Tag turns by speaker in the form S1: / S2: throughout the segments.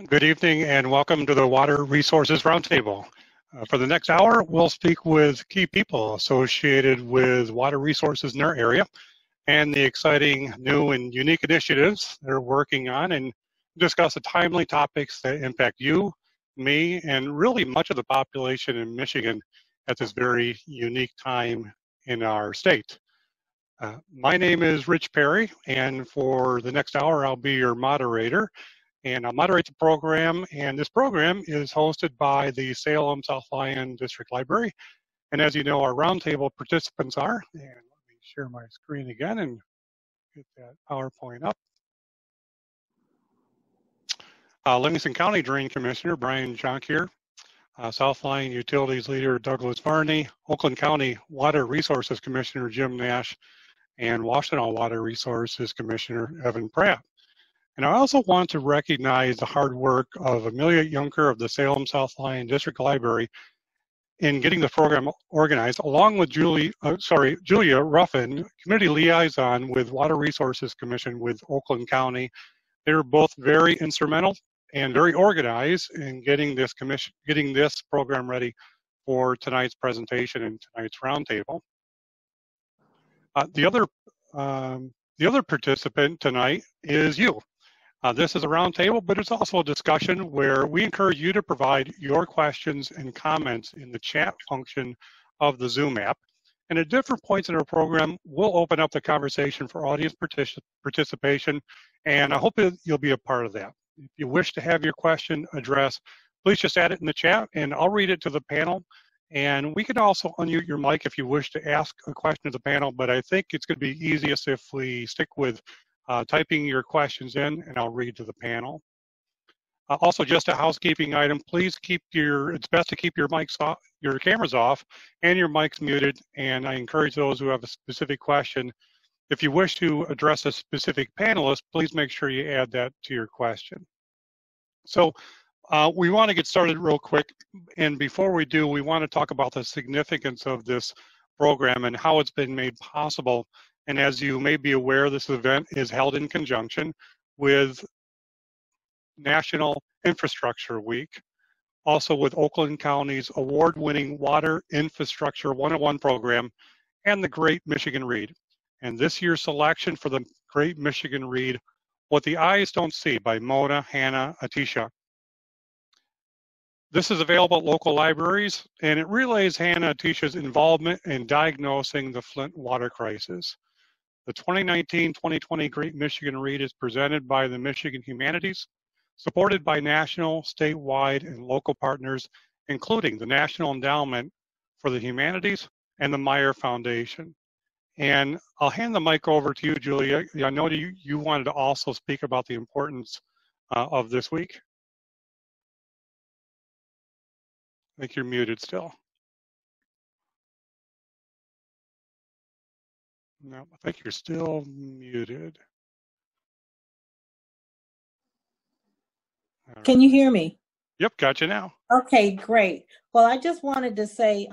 S1: Good evening and welcome to the Water Resources Roundtable. For the next hour, we'll speak with key people associated with water resources in our area and the exciting new and unique initiatives they're working on, and discuss the timely topics that impact you, me, and really much of the population in Michigan at this very unique time in our state. My name is Rich Perry, and for the next hour, I'll be your moderator. And I'll moderate the program, and this program is hosted by the Salem-South Lyon District Library. And as you know, our roundtable participants are, and let me share my screen again and get that PowerPoint up. Livingston County Drain Commissioner Brian Jonckheere, South Lyon Utilities Leader Douglas Varney, Oakland County Water Resources Commissioner Jim Nash, and Washtenaw Water Resources Commissioner Evan Pratt. And I also want to recognize the hard work of Amelia Jonckheere of the Salem-South Lyon District Library in getting the program organized, along with Julia Ruffin, Community Liaison with Water Resources Commission with Oakland County. They were both very instrumental and very organized in getting this program ready for tonight's presentation and tonight's roundtable. The other participant tonight is you. This is a roundtable, but it's also a discussion where we encourage you to provide your questions and comments in the chat function of the Zoom app. And at different points in our program, we'll open up the conversation for audience participation, and I hope you'll be a part of that. If you wish to have your question addressed, please just add it in the chat, and I'll read it to the panel. And we can also unmute your mic if you wish to ask a question to the panel, but I think it's going to be easiest if we stick with typing your questions in, and I'll read to the panel. Also, just a housekeeping item, please it's best to keep your mics off, your cameras off, and your mics muted, and I encourage those who have a specific question, if you wish to address a specific panelist, please make sure you add that to your question. So we want to get started real quick, and before we do, we want to talk about the significance of this program and how it's been made possible. And as you may be aware, this event is held in conjunction with National Infrastructure Week, also with Oakland County's award-winning Water Infrastructure 101 program and the Great Michigan Read. And this year's selection for the Great Michigan Read, What the Eyes Don't See by Mona Hannah Atisha. This is available at local libraries, and it relays Hannah Atisha's involvement in diagnosing the Flint water crisis. The 2019-2020 Great Michigan Read is presented by the Michigan Humanities, supported by national, statewide, and local partners, including the National Endowment for the Humanities and the Meyer Foundation. And I'll hand the mic over to you, Julia. I know you wanted to also speak about the importance of this week. I think you're muted still. No, I think you're still muted. Right.
S2: Can you hear me?
S1: Yep, got you now.
S2: Okay, great. Well, I just wanted to say,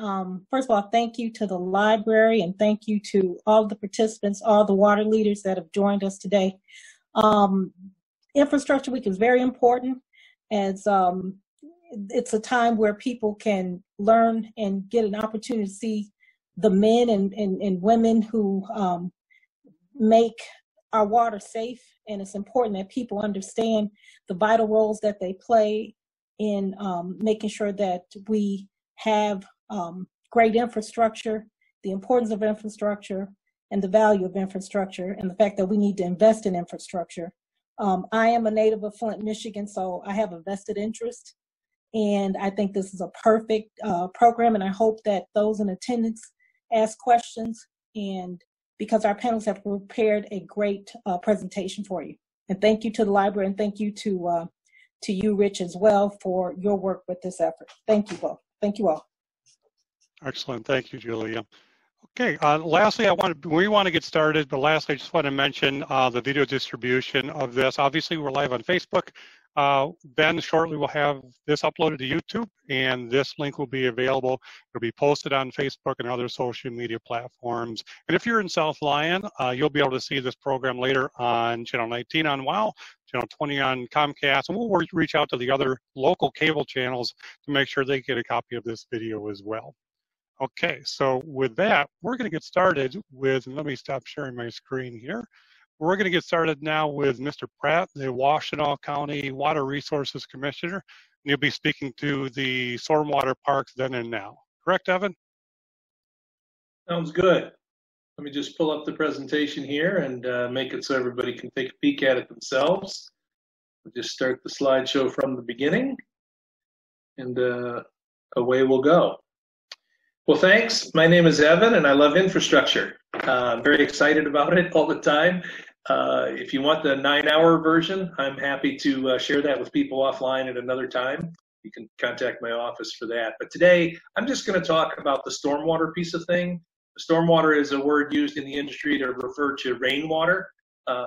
S2: first of all, thank you to the library and thank you to all the participants, all the water leaders that have joined us today. Infrastructure Week is very important as it's a time where people can learn and get an opportunity to see the men and women who make our water safe, and it's important that people understand the vital roles that they play in making sure that we have great infrastructure, the importance of infrastructure, and the value of infrastructure, and the fact that we need to invest in infrastructure. I am a native of Flint, Michigan, so I have a vested interest, and I think this is a perfect program, and I hope that those in attendance ask questions, and because our panelists have prepared a great presentation for you. And thank you to the library, and thank you to you, Rich, as well, for your work with this effort. Thank you both. Thank you all.
S1: Excellent. Thank you, Julia. Okay, lastly, we want to get started, but lastly, I just want to mention the video distribution of this. Obviously, we're live on Facebook. Then shortly we'll have this uploaded to YouTube, and this link will be available. It'll be posted on Facebook and other social media platforms. And if you're in South Lyon, you'll be able to see this program later on Channel 19 on WOW, channel 20 on Comcast, and we'll reach out to the other local cable channels to make sure they get a copy of this video as well. Okay, so with that, we're going to get started with, let me stop sharing my screen here. We're going to get started now with Mr. Pratt, the Washtenaw County Water Resources Commissioner, and he'll be speaking to the stormwater parks then and now. Correct, Evan?
S3: Sounds good. Let me just pull up the presentation here and make it so everybody can take a peek at it themselves. We'll just start the slideshow from the beginning, and away we'll go. Well, thanks. My name is Evan, and I love infrastructure. I'm very excited about it all the time. If you want the 9-hour version, I'm happy to share that with people offline at another time. You can contact my office for that. But today, I'm just going to talk about the stormwater piece of thing. Stormwater is a word used in the industry to refer to rainwater.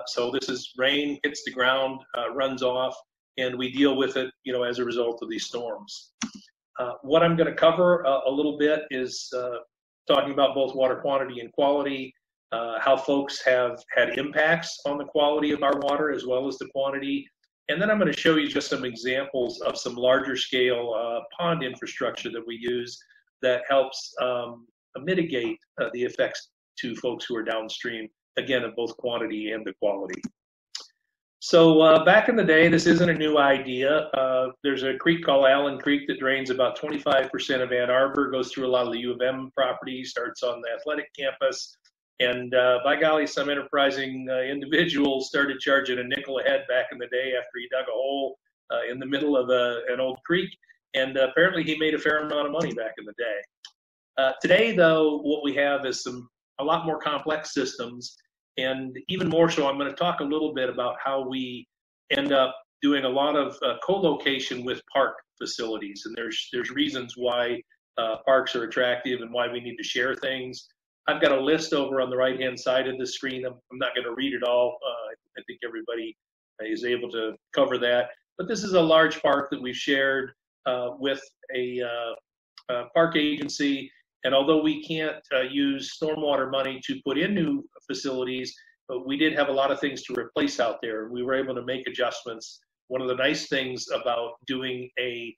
S3: So this is rain, hits the ground, runs off, and we deal with it, as a result of these storms. What I'm going to cover a little bit is talking about both water quantity and quality, how folks have had impacts on the quality of our water as well as the quantity. And then I'm going to show you just some examples of some larger scale pond infrastructure that we use that helps mitigate the effects to folks who are downstream, again, of both quantity and the quality. So back in the day, this isn't a new idea. There's a creek called Allen Creek that drains about 25% of Ann Arbor, goes through a lot of the U of M property, starts on the athletic campus. And by golly, some enterprising individuals started charging a nickel a head back in the day after he dug a hole in the middle of an old creek. And apparently he made a fair amount of money back in the day. Today, though, what we have is a lot more complex systems. And even more so, I'm going to talk a little bit about how we end up doing a lot of co-location with park facilities. And there's reasons why parks are attractive and why we need to share things. I've got a list over on the right-hand side of the screen. I'm not going to read it all. I think everybody is able to cover that. But this is a large park that we've shared with a park agency. And although we can't use stormwater money to put in new facilities, but we did have a lot of things to replace out there. We were able to make adjustments. One of the nice things about doing a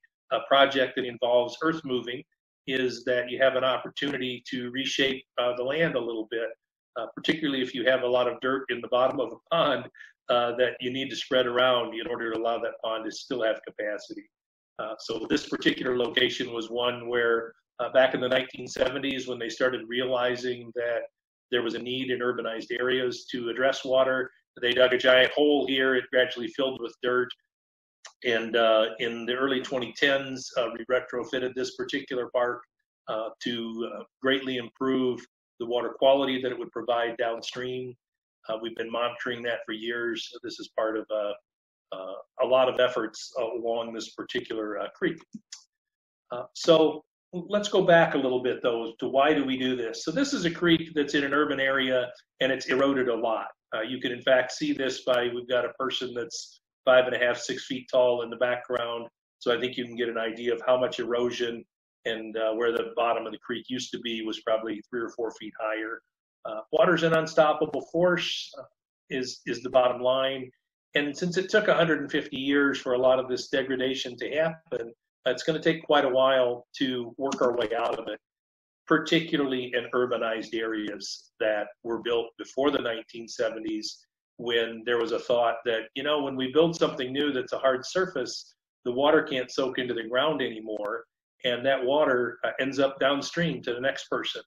S3: project that involves earth moving is that you have an opportunity to reshape the land a little bit, particularly if you have a lot of dirt in the bottom of a pond that you need to spread around in order to allow that pond to still have capacity. So this particular location was one where back in the 1970s, when they started realizing that there was a need in urbanized areas to address water, they dug a giant hole here. It gradually filled with dirt. And in the early 2010s, we retrofitted this particular park to greatly improve the water quality that it would provide downstream. We've been monitoring that for years. This is part of a lot of efforts along this particular creek. So let's go back a little bit, though, to why do we do this? So this is a creek that's in an urban area, and it's eroded a lot. You can, in fact, see this we've got a person that's 5.5, 6 feet tall in the background. So I think you can get an idea of how much erosion, and where the bottom of the creek used to be was probably 3 or 4 feet higher. Water's an unstoppable force is the bottom line. And since it took 150 years for a lot of this degradation to happen, it's going to take quite a while to work our way out of it, particularly in urbanized areas that were built before the 1970s, when there was a thought that, when we build something new that's a hard surface, the water can't soak into the ground anymore, and that water ends up downstream to the next person.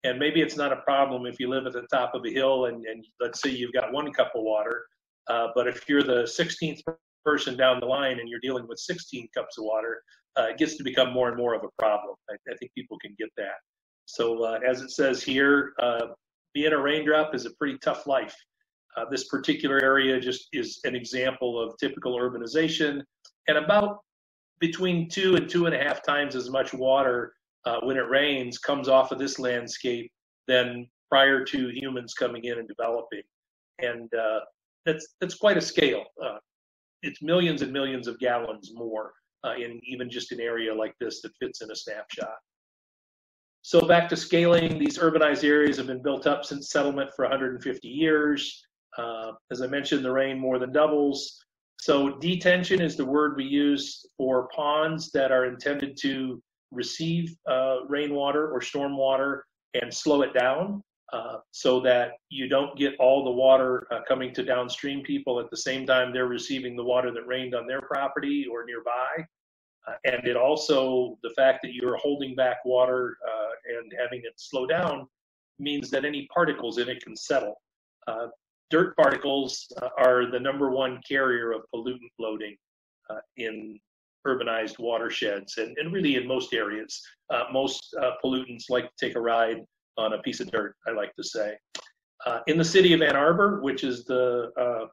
S3: And maybe it's not a problem if you live at the top of a hill and let's say you've got 1 cup of water, but if you're the 16th person down the line and you're dealing with 16 cups of water, it gets to become more and more of a problem. I think people can get that. So as it says here, being a raindrop is a pretty tough life. This particular area just is an example of typical urbanization, and about between 2 and 2.5 times as much water when it rains comes off of this landscape than prior to humans coming in and developing. And that's quite a scale. It's millions and millions of gallons more in even just an area like this that fits in a snapshot. So back to scaling, these urbanized areas have been built up since settlement for 150 years. As I mentioned, the rain more than doubles. So detention is the word we use for ponds that are intended to receive rainwater or storm water and slow it down so that you don't get all the water coming to downstream people at the same time they're receiving the water that rained on their property or nearby. And it also, the fact that you're holding back water and having it slow down means that any particles in it can settle. Dirt particles are the #1 carrier of pollutant loading in urbanized watersheds and really in most areas. Most pollutants like to take a ride on a piece of dirt, I like to say. In the city of Ann Arbor, which is the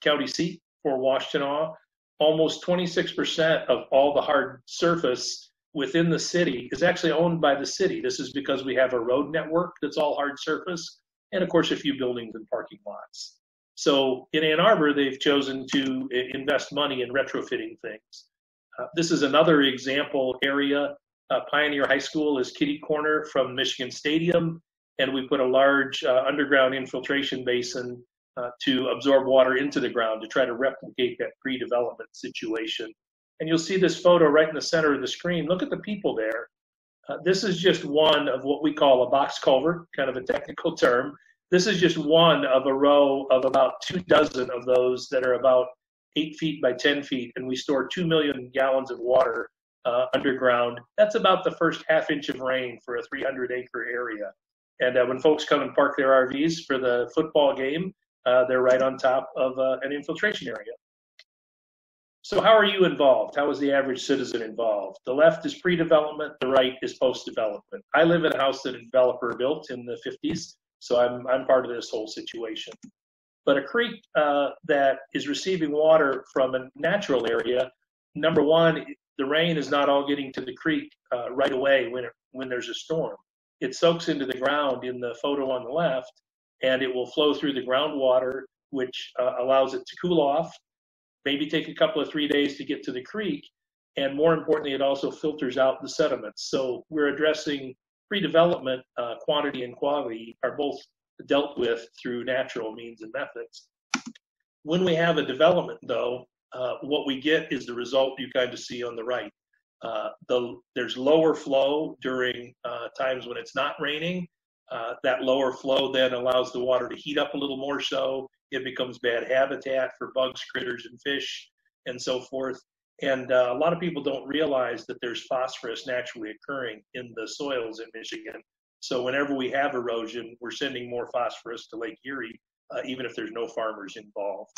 S3: county seat for Washtenaw, almost 26% of all the hard surface within the city is actually owned by the city. This is because we have a road network that's all hard surface, and of course a few buildings and parking lots. So in Ann Arbor, they've chosen to invest money in retrofitting things. This is another example area. Pioneer High School is kitty corner from Michigan Stadium, and we put a large underground infiltration basin to absorb water into the ground to try to replicate that pre-development situation. And you'll see this photo right in the center of the screen. Look at the people there. This is just one of what we call a box culvert, kind of a technical term. This is just one of a row of about 24 of those that are about 8 feet by 10 feet, and we store 2 million gallons of water underground. That's about the first ½ inch of rain for a 300-acre area. And when folks come and park their RVs for the football game, they're right on top of an infiltration area. So how are you involved? How is the average citizen involved? The left is pre-development, the right is post-development. I live in a house that a developer built in the 50s, so I'm part of this whole situation. But a creek that is receiving water from a natural area, #1, the rain is not all getting to the creek right away when there's a storm. It soaks into the ground in the photo on the left, and it will flow through the groundwater, which allows it to cool off, maybe take a couple of 3 days to get to the creek, and more importantly, it also filters out the sediments. So we're addressing pre-development, quantity and quality are both dealt with through natural means and methods. When we have a development, though, what we get is the result you kind of see on the right. There's lower flow during times when it's not raining. That lower flow then allows the water to heat up a little more, so it becomes bad habitat for bugs, critters, and fish, and so forth. And a lot of people don't realize that there's phosphorus naturally occurring in the soils in Michigan. So whenever we have erosion, we're sending more phosphorus to Lake Erie, even if there's no farmers involved.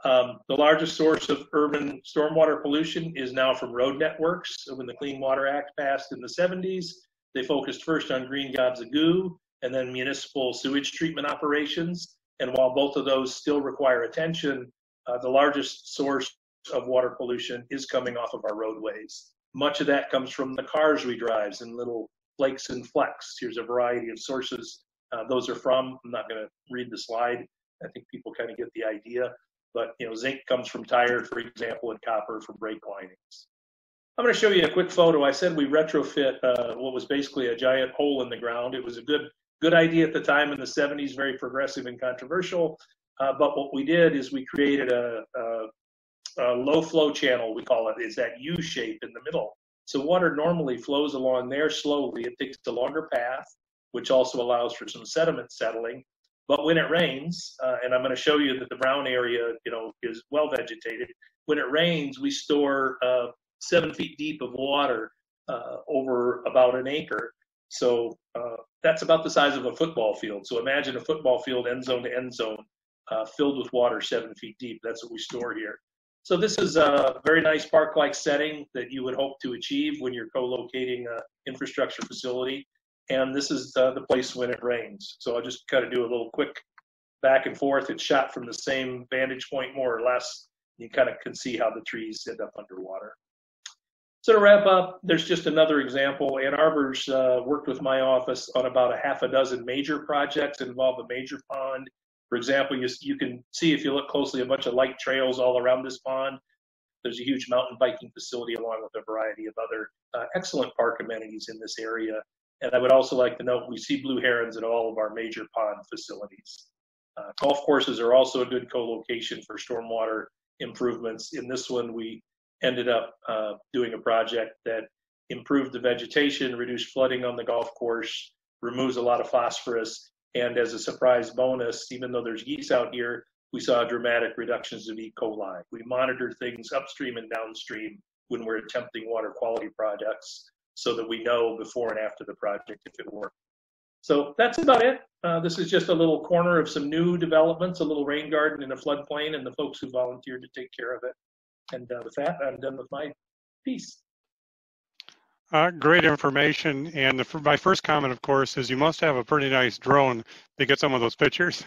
S3: The largest source of urban stormwater pollution is now from road networks. So when the Clean Water Act passed in the 70s, they focused first on green gobs of goo and then municipal sewage treatment operations. And while both of those still require attention, the largest source of water pollution is coming off of our roadways. Much of that comes from the cars we drive and little flakes and flecks. Here's a variety of sources those are from. I'm not going to read the slide. I think people kind of get the idea. But zinc comes from tire, for example, and copper from brake linings. I'm going to show you a quick photo. I said we retrofit what was basically a giant hole in the ground. It was a good idea at the time in the 70s, very progressive and controversial. But what we did is we created a low flow channel, we call it. It's that U shape in the middle. So water normally flows along there slowly. It takes a longer path, which also allows for some sediment settling. But when it rains, and I'm going to show you that the brown area, is well vegetated. When it rains, we store 7 feet deep of water over about an acre. So that's about the size of a football field. So imagine a football field end zone to end zone filled with water 7 feet deep. That's what we store here. So this is a very nice park-like setting that you would hope to achieve when you're co-locating an infrastructure facility. And this is the place when it rains. So I'll just kind of do a little quick back and forth. It's shot from the same vantage point, more or less. You kind of can see how the trees end up underwater. So to wrap up, there's just another example. Ann Arbor's worked with my office on about a half a dozen major projects that involve a major pond. For example, you can see if you look closely a bunch of light trails all around this pond. There's a huge mountain biking facility along with a variety of other excellent park amenities in this area. And I would also like to note we see blue herons at all of our major pond facilities. Golf courses are also a good co-location for stormwater improvements. In this one, we ended up doing a project that improved the vegetation, reduced flooding on the golf course, removes a lot of phosphorus, and as a surprise bonus, even though there's geese out here, we saw dramatic reductions of E. coli. We monitor things upstream and downstream when we're attempting water quality projects so that we know before and after the project if it worked. So that's about it. This is just a little corner of some new developments, a little rain garden in a floodplain, and the folks who volunteered to take care of it. And with that, I'm done with my piece.
S1: Great information. And my first comment, of course, is you must have a pretty nice drone to get some of those pictures.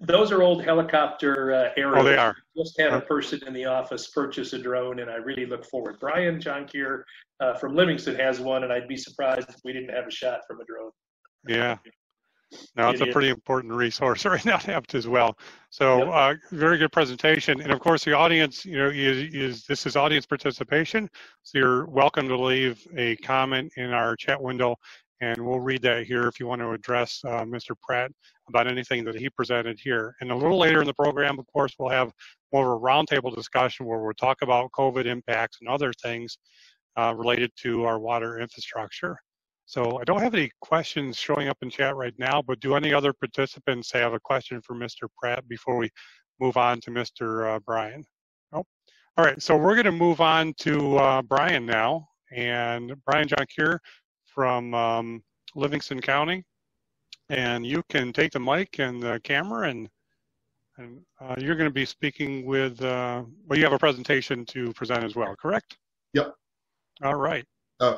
S3: Those are old helicopter aerials.
S1: Oh, they are.
S3: Just had a person in the office purchase a drone, and I really look forward. Brian Jonckheere from Livingston has one, and I'd be surprised if we didn't have a shot from a drone.
S1: Yeah. No, it's a pretty important resource right now to have as well. So very good presentation. And of course, the audience, this is audience participation. So you're welcome to leave a comment in our chat window, and we'll read that here if you want to address Mr. Pratt about anything that he presented here. And a little later in the program, of course, we'll have more of a roundtable discussion where we'll talk about COVID impacts and other things related to our water infrastructure. So I don't have any questions showing up in chat right now, but do any other participants have a question for Mr. Pratt before we move on to Mr. Brian? Oh, all right, so we're gonna move on to Brian now. And Brian Jonckheere from Livingston County. And you can take the mic and the camera, and you're gonna be speaking with, well, you have a presentation to present as well, correct?
S4: Yep.
S1: All right.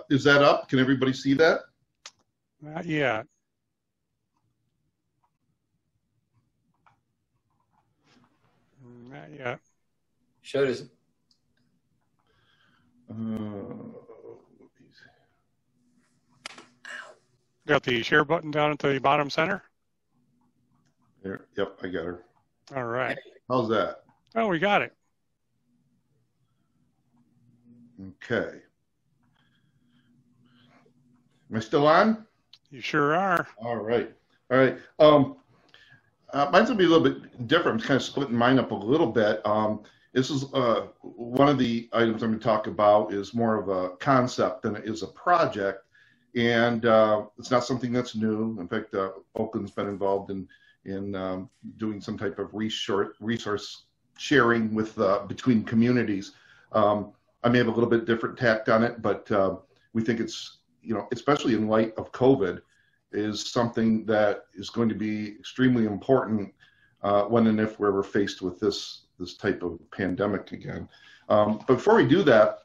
S4: Is that up? Can everybody see that?
S1: Not yet. Not yet.
S5: Showed us.
S1: Got the share button down at the bottom center?
S4: There. Yep, I got her.
S1: All right.
S4: How's that?
S1: Oh, we got it.
S4: Okay. Am I still on?
S1: You sure are.
S4: All right. All right. Mine's gonna be a little bit different. I'm kind of splitting mine up a little bit. This is one of the items I'm going to talk about is more of a concept than it is a project, and it's not something that's new. In fact, Oakland's been involved in doing some type of resource sharing with between communities. I may have a little bit different tact on it, but we think it's, especially in light of COVID, is something that is going to be extremely important when and if we're ever faced with this type of pandemic again. But before we do that,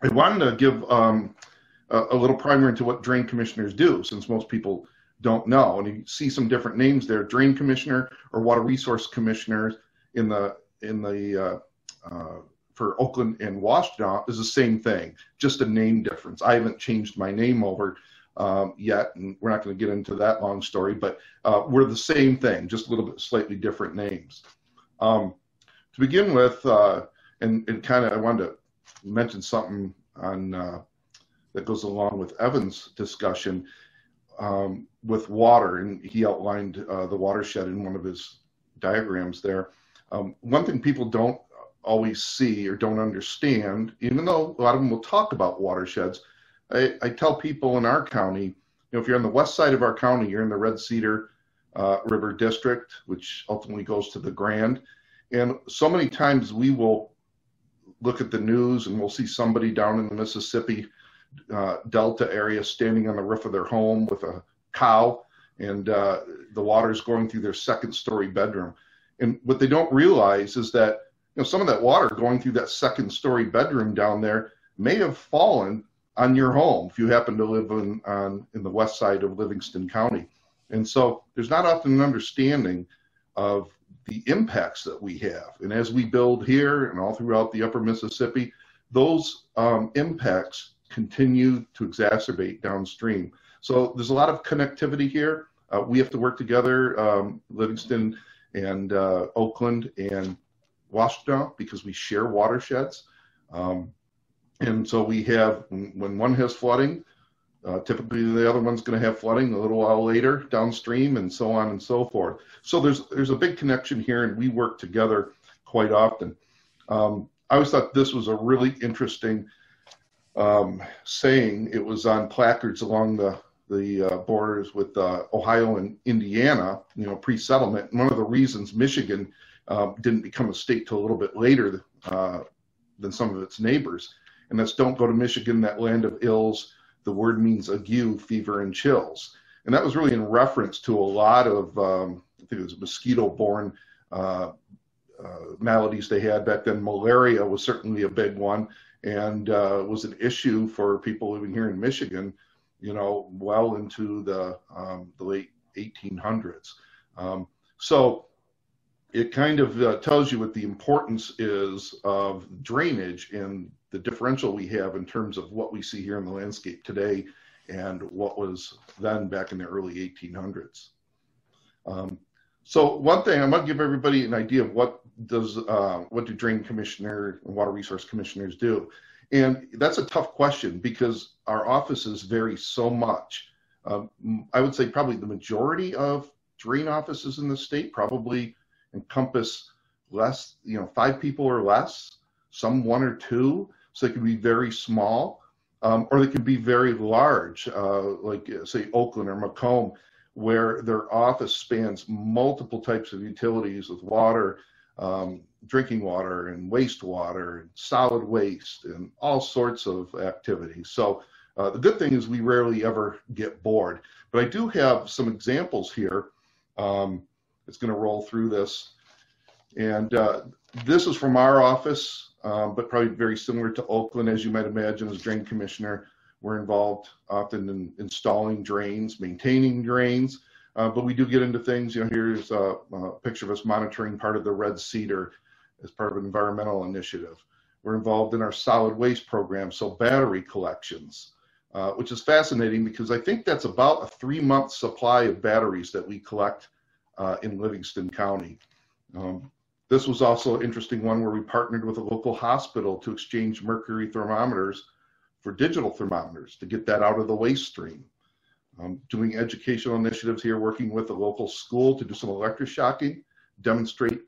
S4: I wanted to give a little primer into what drain commissioners do, since most people don't know. And you see some different names there: drain commissioner or water resource commissioners in the for Oakland and Washtenaw is the same thing, just a name difference. I haven't changed my name over yet, and we're not going to get into that long story, but we're the same thing, just a little bit slightly different names. To begin with, and kind of I wanted to mention something on that goes along with Evan's discussion with water, and he outlined the watershed in one of his diagrams there. One thing people don't always see or don't understand, even though a lot of them will talk about watersheds, I tell people in our county, if you're on the west side of our county, you're in the Red Cedar River District, which ultimately goes to the Grand. And so many times we will look at the news and we'll see somebody down in the Mississippi Delta area standing on the roof of their home with a cow, and the water's going through their second-story bedroom. And what they don't realize is that some of that water going through that second-story bedroom down there may have fallen on your home if you happen to live in the west side of Livingston County. And so there's not often an understanding of the impacts that we have. And as we build here and all throughout the upper Mississippi, those impacts continue to exacerbate downstream. So there's a lot of connectivity here. We have to work together, Livingston and Oakland and Washtenaw, because we share watersheds. And so we have, when one has flooding, typically the other one's going to have flooding a little while later downstream, and so on and so forth. So there's a big connection here, and we work together quite often. I always thought this was a really interesting saying. It was on placards along the borders with Ohio and Indiana, pre-settlement. And one of the reasons Michigan didn't become a state till a little bit later than some of its neighbors, and that's "Don't go to Michigan, that land of ills. The word means ague, fever, and chills." And that was really in reference to a lot of, I think it was mosquito-borne maladies they had back then. Malaria was certainly a big one, and was an issue for people living here in Michigan, well into the late 1800s. So it kind of tells you what the importance is of drainage and the differential we have in terms of what we see here in the landscape today and what was then back in the early 1800s. So one thing, I'm going to give everybody an idea of what do drain commissioner and water resource commissioners do. And that's a tough question because our offices vary so much. I would say probably the majority of drain offices in the state probably encompass less, 5 people or less, some 1 or 2. So they can be very small. Or they can be very large, like say Oakland or Macomb, where their office spans multiple types of utilities with water, drinking water and wastewater and solid waste and all sorts of activities. So the good thing is we rarely ever get bored. But I do have some examples here. It's going to roll through this. And this is from our office. But probably very similar to Oakland, as you might imagine, as drain commissioner. We're involved often in installing drains, maintaining drains, but we do get into things. Here's a picture of us monitoring part of the Red Cedar as part of an environmental initiative. We're involved in our solid waste program, so battery collections, which is fascinating because I think that's about a 3-month supply of batteries that we collect in Livingston County. This was also an interesting one where we partnered with a local hospital to exchange mercury thermometers for digital thermometers to get that out of the waste stream. Doing educational initiatives here, working with a local school to do some electroshocking, demonstrate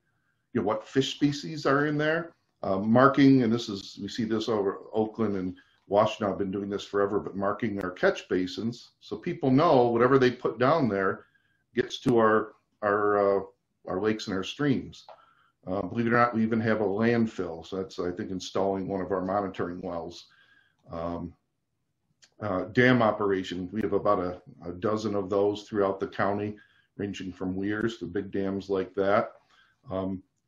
S4: what fish species are in there. Marking, and we see this over Oakland and Washtenaw have been doing this forever, but marking our catch basins so people know whatever they put down there gets to our lakes and our streams. Believe it or not, we even have a landfill. So that's, I think, installing one of our monitoring wells. Dam operation, we have about a dozen of those throughout the county, ranging from weirs to big dams like that.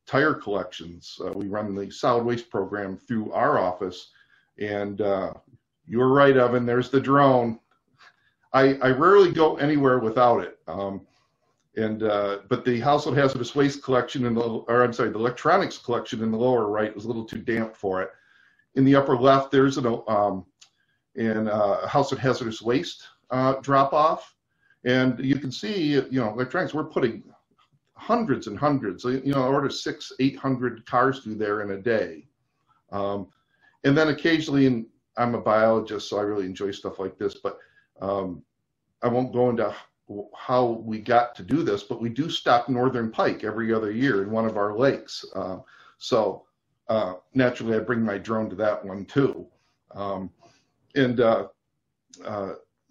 S4: Tire collections, we run the solid waste program through our office. And you were right, Evan, there's the drone. I rarely go anywhere without it. But the household hazardous waste collection the electronics collection in the lower right was a little too damp for it. In the upper left, there's a household hazardous waste drop off, and you can see, electronics. We're putting hundreds and hundreds, order 600-800 cars through there in a day, and then occasionally, and I'm a biologist, so I really enjoy stuff like this, but I won't go into how we got to do this, but we do stock northern pike every other year in one of our lakes. So naturally I bring my drone to that one too.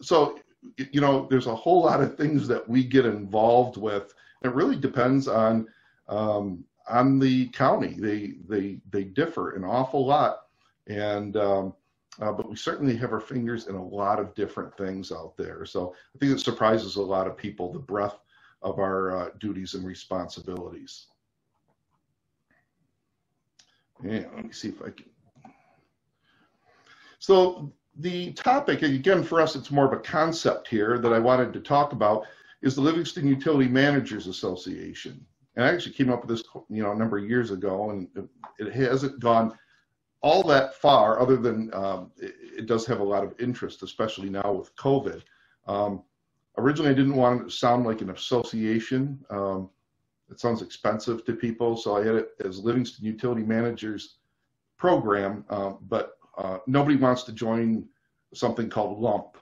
S4: So, there's a whole lot of things that we get involved with. It really depends on the county. They differ an awful lot. But we certainly have our fingers in a lot of different things out there. So I think it surprises a lot of people, the breadth of our duties and responsibilities. Yeah, let me see if I can. So the topic, again, for us, it's more of a concept here that I wanted to talk about, is the Livingston Utility Managers Association. And I actually came up with this, a number of years ago, and it hasn't gone all that far, other than it does have a lot of interest, especially now with COVID. Originally, I didn't want it to sound like an association. It sounds expensive to people, so I had it as Livingston Utility Managers Program, but nobody wants to join something called LUMP.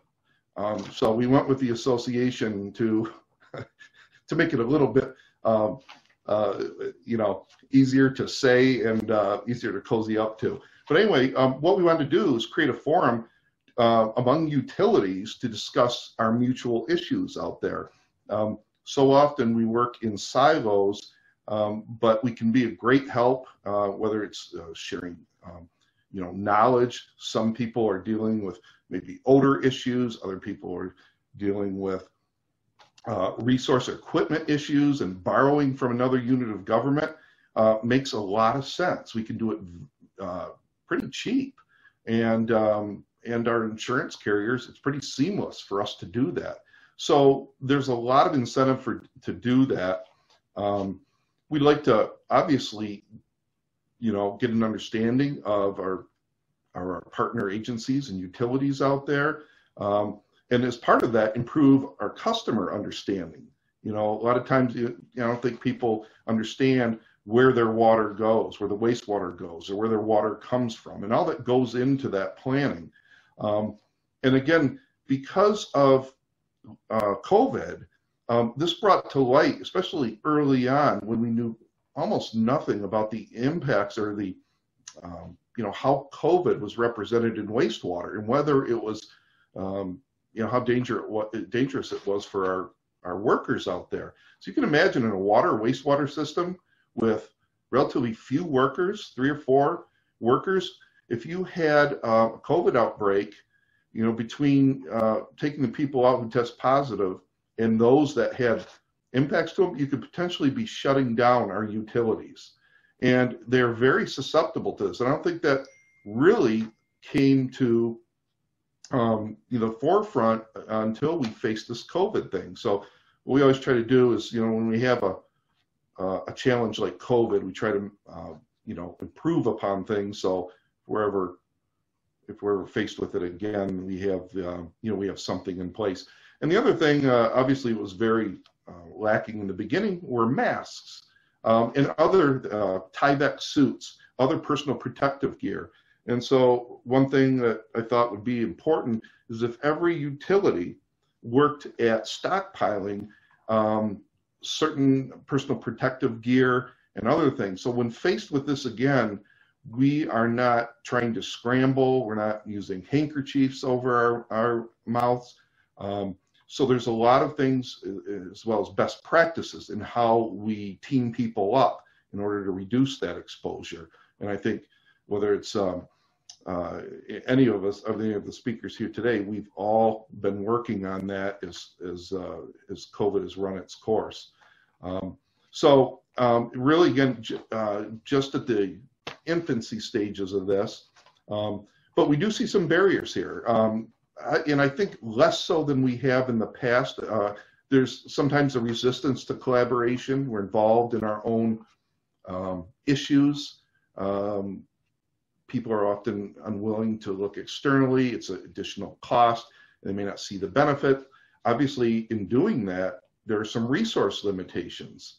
S4: So we went with the association to make it a little bit you know, easier to say and easier to cozy up to. But anyway, what we wanted to do is create a forum among utilities to discuss our mutual issues out there. So often we work in silos, but we can be a great help, whether it's sharing, you know, knowledge. Some people are dealing with maybe odor issues. Other people are dealing with resource equipment issues, and borrowing from another unit of government makes a lot of sense. We can do it pretty cheap, and our insurance carriers, it's pretty seamless for us to do that. So there's a lot of incentive to do that. We'd like to obviously, you know, get an understanding of our partner agencies and utilities out there. And as part of that, improve our customer understanding. You know, a lot of times, I don't think people understand where their water goes, where the wastewater goes, or where their water comes from, and all that goes into that planning. And again, because of COVID, this brought to light, especially early on when we knew almost nothing about the impacts or the, you know, how COVID was represented in wastewater, and whether it was, you know, how dangerous it was for our workers out there. So you can imagine in a wastewater system with relatively few workers, 3 or 4 workers, if you had a COVID outbreak, you know, between taking the people out who test positive and those that had impacts to them, you could potentially be shutting down our utilities. And they're very susceptible to this. And I don't think that really came to the forefront until we faced this COVID thing. So what we always try to do is, you know, when we have a challenge like COVID, we try to, you know, improve upon things. So if we're ever faced with it again, we have, you know, we have something in place. And the other thing, obviously, was very lacking in the beginning were masks and other Tyvek suits, other personal protective gear. And so one thing that I thought would be important is if every utility worked at stockpiling certain personal protective gear and other things. So when faced with this again, we are not trying to scramble. We're not using handkerchiefs over our mouths. So there's a lot of things, as well as best practices in how we team people up in order to reduce that exposure. And I think whether it's any of the speakers here today, we've all been working on that as COVID has run its course. So really, again, just at the infancy stages of this, but we do see some barriers here, and I think less so than we have in the past. There's sometimes a resistance to collaboration. We're involved in our own issues. People are often unwilling to look externally. It's an additional cost. They may not see the benefit. Obviously, in doing that, there are some resource limitations,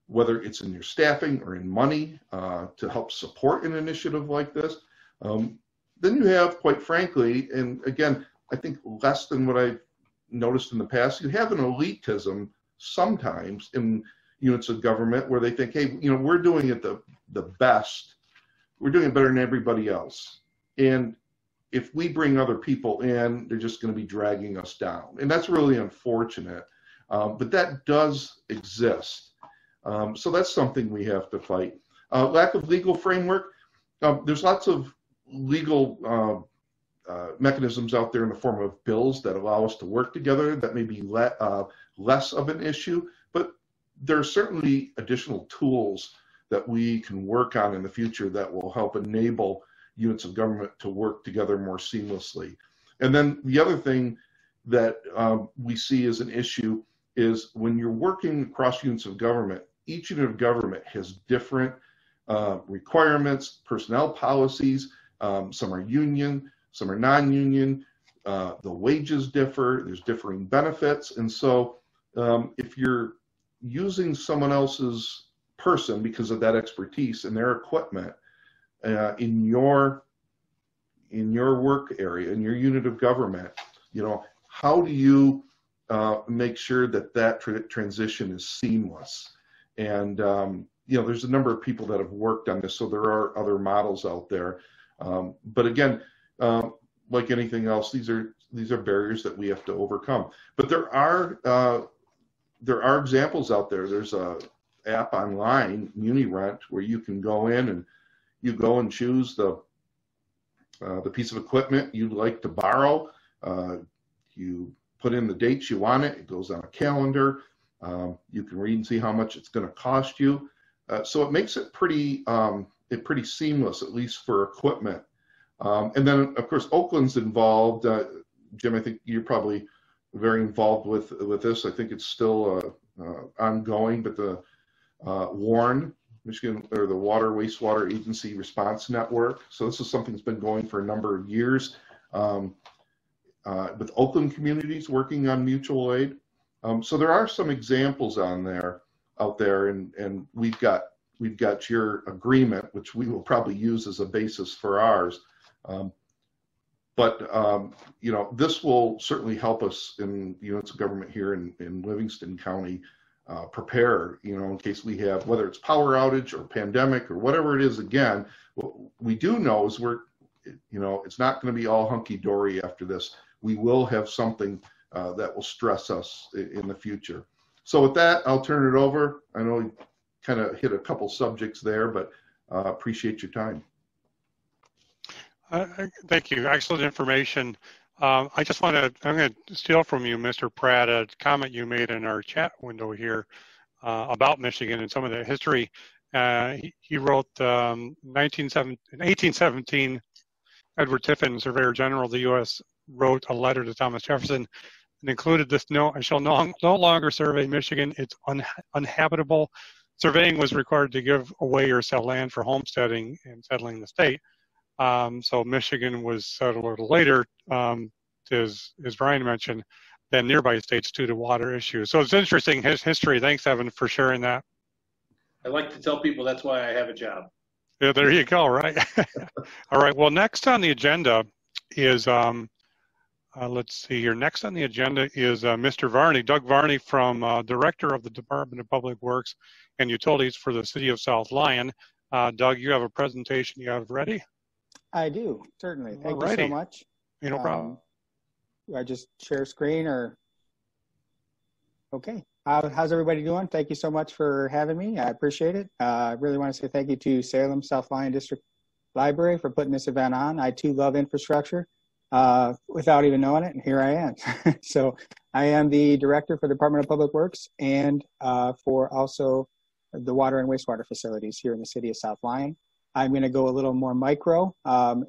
S4: whether it's in your staffing or in money to help support an initiative like this. Then you have, quite frankly, and again, I think less than what I've noticed in the past, you have an elitism sometimes in units of government where they think, hey, you know, we're doing it the best. We're doing it better than everybody else. And if we bring other people in, they're just going to be dragging us down. And that's really unfortunate. But that does exist. So that's something we have to fight. Lack of legal framework. There's lots of legal mechanisms out there in the form of bills that allow us to work together. That may be less of an issue, but there are certainly additional tools that we can work on in the future that will help enable units of government to work together more seamlessly. And then the other thing that we see as an issue is when you're working across units of government, each unit of government has different requirements, personnel policies. Some are union, some are non-union. The wages differ, there's differing benefits. And so if you're using someone else's person because of that expertise and their equipment in your work area, in your unit of government, you know, how do you make sure that transition is seamless? And, there's a number of people that have worked on this, so there are other models out there. But again, like anything else, these are barriers that we have to overcome. But there are examples out there. There's a app online, MuniRent, where you can go in and you go and choose the piece of equipment you'd like to borrow. You put in the dates you want it. It goes on a calendar. You can read and see how much it's going to cost you. So it makes it pretty seamless, at least for equipment. And then, of course, Oakland's involved. Jim, I think you're probably very involved with this. I think it's still ongoing, but the WARN, Michigan, or the Water Wastewater Agency Response Network. So this is something that's been going for a number of years with Oakland communities working on mutual aid. So there are some examples out there, and we've got your agreement, which we will probably use as a basis for ours. But this will certainly help us in units of government here in Livingston County prepare, in case we have, whether it's power outage or pandemic or whatever it is. Again, what we do know is it's not going to be all hunky-dory after this. We will have something that will stress us in the future. So with that, I'll turn it over. I know we kind of hit a couple subjects there, but appreciate your time.
S1: Thank you. Excellent information. I'm going to steal from you, Mr. Pratt, a comment you made in our chat window here about Michigan and some of the history. He wrote in 1817, Edward Tiffin, Surveyor General of the U.S., wrote a letter to Thomas Jefferson and included this note: "I shall no longer survey Michigan. It's uninhabitable. Surveying was required to give away or sell land for homesteading and settling the state." So Michigan was settled a little later, as Brian mentioned, than nearby states due to water issues. So it's interesting history. Thanks, Evan, for sharing that.
S3: I like to tell people that's why I have a job.
S1: Yeah, there you go, right? All right, well, next on the agenda is, let's see here. Next on the agenda is Mr. Varney, Doug Varney, from Director of the Department of Public Works and Utilities for the City of South Lyon. Doug, you have a presentation you have ready?
S5: I do, certainly. Thank you so much.
S1: No problem.
S5: Do I just share screen or? Okay. How's everybody doing? Thank you so much for having me. I appreciate it. I really want to say thank you to Salem-South Lyon District Library for putting this event on. I too love infrastructure without even knowing it, and here I am. So I am the Director for the Department of Public Works and for also the water and wastewater facilities here in the city of South Lyon. I'm going to go a little more micro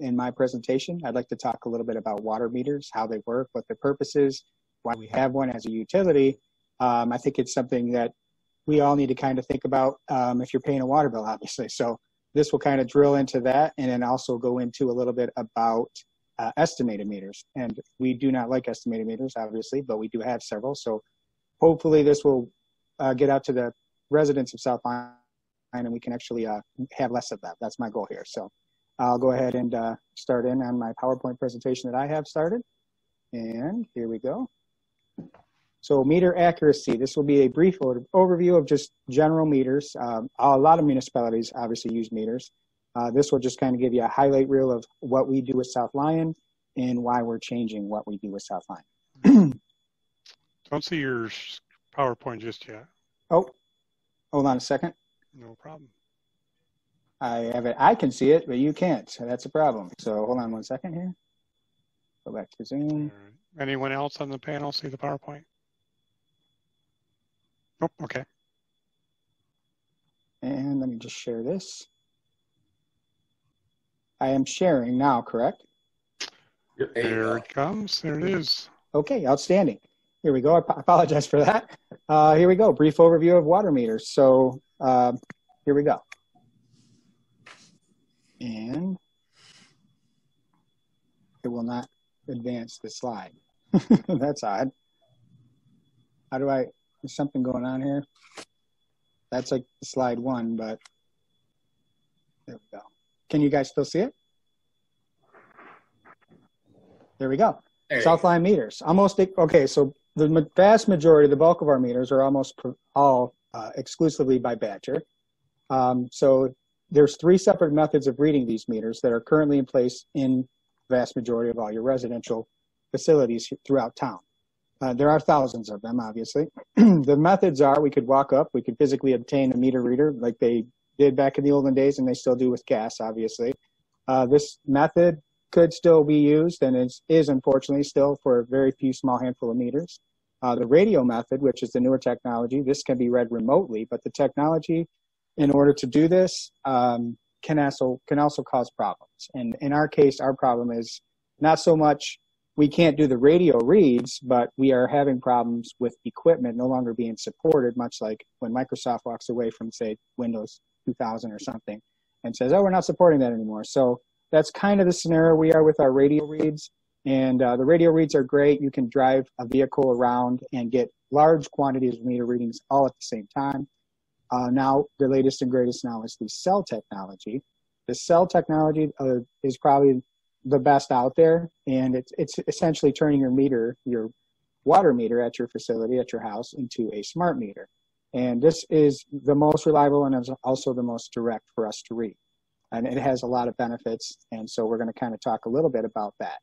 S5: in my presentation. I'd like to talk a little bit about water meters, how they work, what their purpose is, why we have one as a utility. I think it's something that we all need to kind of think about if you're paying a water bill, obviously. So this will kind of drill into that and then also go into a little bit about estimated meters. And we do not like estimated meters, obviously, but we do have several. So hopefully this will get out to the residents of South Lyon, and we can actually have less of that. That's my goal here. So I'll go ahead and start in on my PowerPoint presentation that I have started. And here we go. So meter accuracy. This will be a brief overview of just general meters. A lot of municipalities obviously use meters. This will just kind of give you a highlight reel of what we do with South Lyon and why we're changing what we do with South Lyon.
S1: Don't see your PowerPoint just yet.
S5: Oh, hold on a second.
S1: No problem.
S5: I have it. I can see it, but you can't. So that's a problem. So hold on one second here. Go back to Zoom.
S1: Right. Anyone else on the panel see the PowerPoint? Oh, okay.
S5: And let me just share this. I am sharing now, correct?
S1: There it comes. There it is.
S5: Okay, outstanding. Here we go. I apologize for that. Here we go. Brief overview of water meters. So here we go. And it will not advance the slide. That's odd. How do I, there's something going on here. That's like slide one, but there we go. Can you guys still see it? There we go. South Lyon meters. Almost, okay, so the vast majority, the bulk of our meters are almost all exclusively by Badger. So there's 3 separate methods of reading these meters that are currently in place in the vast majority of all your residential facilities throughout town. There are thousands of them, obviously. The methods are, we could walk up, we could physically obtain a meter reader like they did back in the olden days, and they still do with gas, obviously. This method could still be used, and is unfortunately still for a very few small handful of meters. The radio method, which is the newer technology, this can be read remotely, but the technology, in order to do this, can also cause problems. And in our case, our problem is not so much we can't do the radio reads, but we are having problems with equipment no longer being supported, much like when Microsoft walks away from, say, Windows 2000 or something and says, oh, we're not supporting that anymore. So that's kind of the scenario we are with our radio reads. And the radio reads are great. You can drive a vehicle around and get large quantities of meter readings all at the same time. Now, the latest and greatest now is the cell technology. The cell technology is probably the best out there, and it's essentially turning your meter, your water meter at your facility, at your house, into a smart meter. And this is the most reliable and is also the most direct for us to read. And it has a lot of benefits, and so we're going to kind of talk a little bit about that.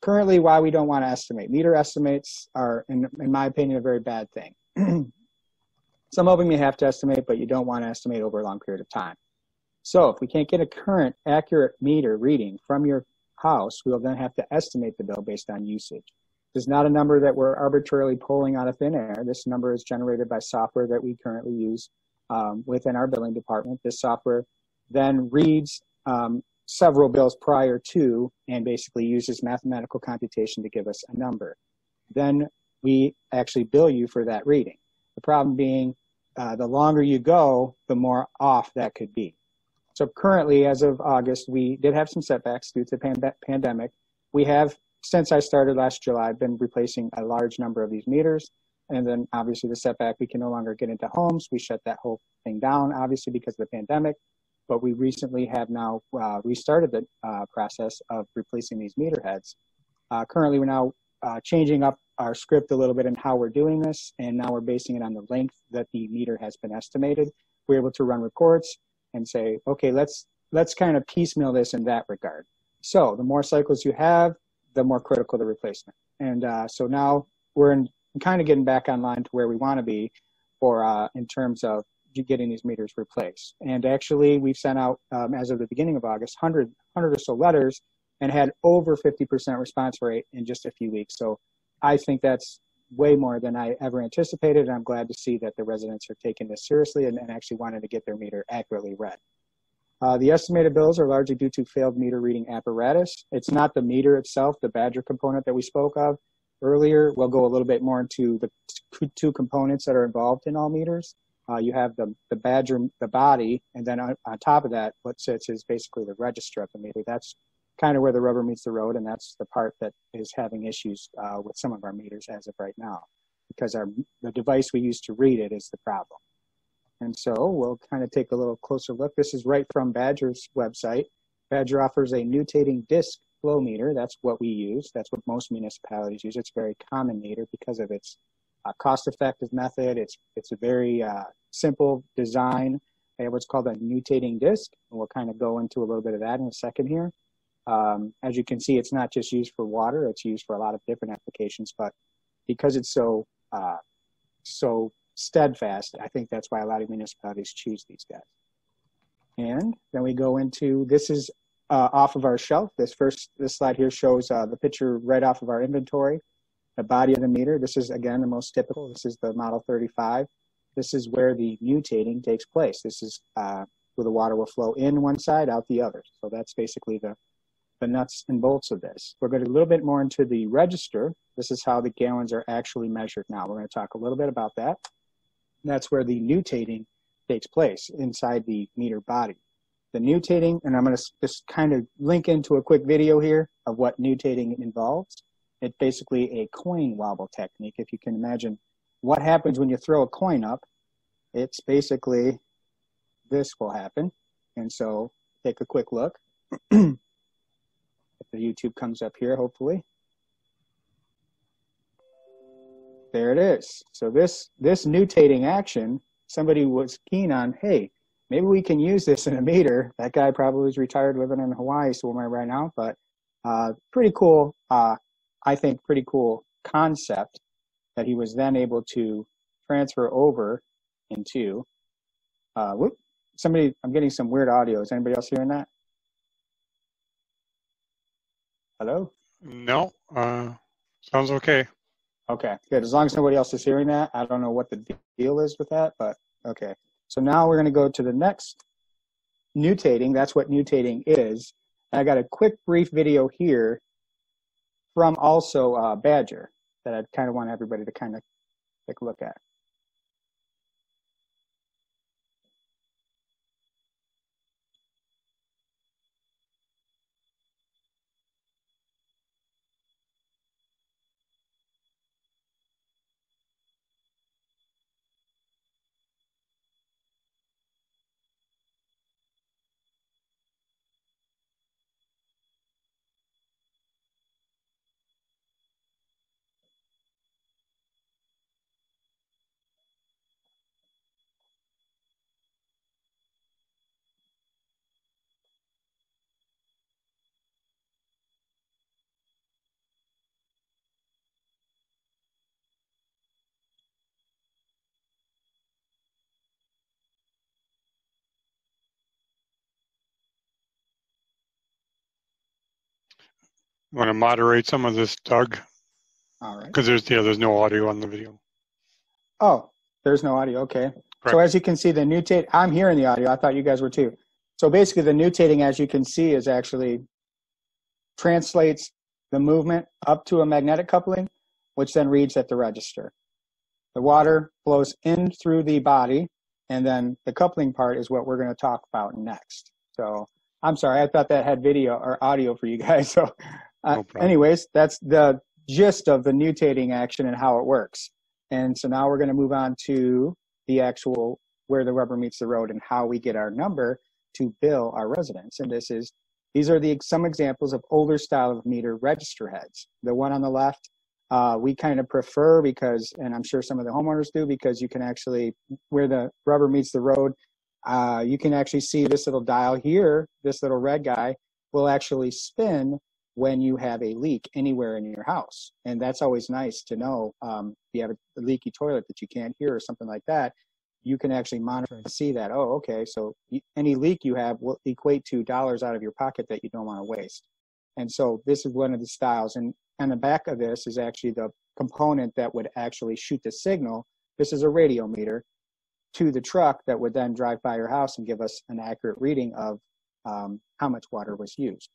S5: Currently, why we don't want to estimate. Meter estimates are, in my opinion, a very bad thing. Some of them you have to estimate, but you don't want to estimate over a long period of time. So if we can't get a current accurate meter reading from your house, we'll then have to estimate the bill based on usage. This is not a number that we're arbitrarily pulling out of thin air. This number is generated by software that we currently use within our billing department. This software then reads several bills prior to and basically uses mathematical computation to give us a number. Then we actually bill you for that reading. The problem being the longer you go, the more off that could be. So currently, as of August, we did have some setbacks due to the pandemic. We have, since I started last July, been replacing a large number of these meters. And then obviously the setback, we can no longer get into homes. We shut that whole thing down, obviously, because of the pandemic. But we recently have now restarted the process of replacing these meter heads. Currently, we're now changing up our script a little bit in how we're doing this. And now we're basing it on the length that the meter has been estimated. We're able to run reports and say, okay, let's kind of piecemeal this in that regard. So the more cycles you have, the more critical the replacement. And so now we're kind of getting back online to where we want to be for in terms of getting these meters replaced. And actually, we've sent out, as of the beginning of August, 100 or so letters and had over 50% response rate in just a few weeks. So I think that's way more than I ever anticipated, and I'm glad to see that the residents are taking this seriously and actually wanting to get their meter accurately read. The estimated bills are largely due to failed meter reading apparatus. It's not the meter itself, the Badger component that we spoke of earlier. We'll go a little bit more into the two components that are involved in all meters. You have the Badger, the body, and then on top of that, what sits is basically the register of the meter. That's kind of where the rubber meets the road, and that's the part that is having issues with some of our meters as of right now, because the device we use to read it is the problem. And so we'll kind of take a little closer look. This is right from Badger's website. Badger offers a nutating disc flow meter. That's what we use. That's what most municipalities use. It's a very common meter because of its cost-effective method. It's a very simple design. They have what's called a nutating disc, and we'll kind of go into a little bit of that in a second here. As you can see, it's not just used for water, it's used for a lot of different applications, but because it's so steadfast, I think that's why a lot of municipalities choose these guys. And then we go into, this is off of our shelf. This slide here shows the picture right off of our inventory, the body of the meter. This is, again, the most typical. This is the Model 35. This is where the nutating takes place. This is where the water will flow in one side, out the other. So that's basically the nuts and bolts of this. We're going to a little bit more into the register. This is how the gallons are actually measured now. We're going to talk a little bit about that. That's where the nutating takes place inside the meter body. The nutating, and I'm going to just kind of link into a quick video here of what nutating involves. It's basically a coin wobble technique. If you can imagine what happens when you throw a coin up, it's basically this will happen. And so take a quick look. If the YouTube comes up here, hopefully. there it is. So this mutating action, somebody was keen on, hey, maybe we can use this in a meter. That guy probably is retired living in Hawaii somewhere right now, but pretty cool, I think pretty cool concept that he was then able to transfer over into, I'm getting some weird audio. Is anybody else hearing that? Hello?
S1: No, sounds okay.
S5: Okay, good. As long as nobody else is hearing that, I don't know what the deal is with that, but okay. So now we're going to go to the next mutating. That's what mutating is. And I got a quick, brief video here from also Badger that I kind of want everybody to kind of take a look at.
S1: Want to moderate some of this, Doug?
S5: All right.
S1: Because there's no audio on the video.
S5: Oh, there's no audio. Okay.
S1: Correct.
S5: So as you can see, the mutate, I'm hearing the audio. I thought you guys were too. So basically the mutating, as you can see, is actually translates the movement up to a magnetic coupling, which then reads at the register. The water flows in through the body, and then the coupling part is what we're going to talk about next. So I'm sorry, I thought that had video or audio for you guys. So
S1: No problem.
S5: anyways, that's the gist of the mutating action and how it works. And so now we're going to move on to the actual where the rubber meets the road and how we get our number to bill our residents. And these are some examples of older style of meter register heads. The one on the left, we kind of prefer because, and I'm sure some of the homeowners do, because you can actually, where the rubber meets the road, you can actually see this little dial here, this little red guy will actually spin when you have a leak anywhere in your house. And that's always nice to know. If you have a leaky toilet that you can't hear or something like that, you can actually monitor and see that, oh, okay, so any leak you have will equate to dollars out of your pocket that you don't want to waste. And so this is one of the styles. And on the back of this is actually the component that would actually shoot the signal. This is a radio meter to the truck that would then drive by your house and give us an accurate reading of how much water was used.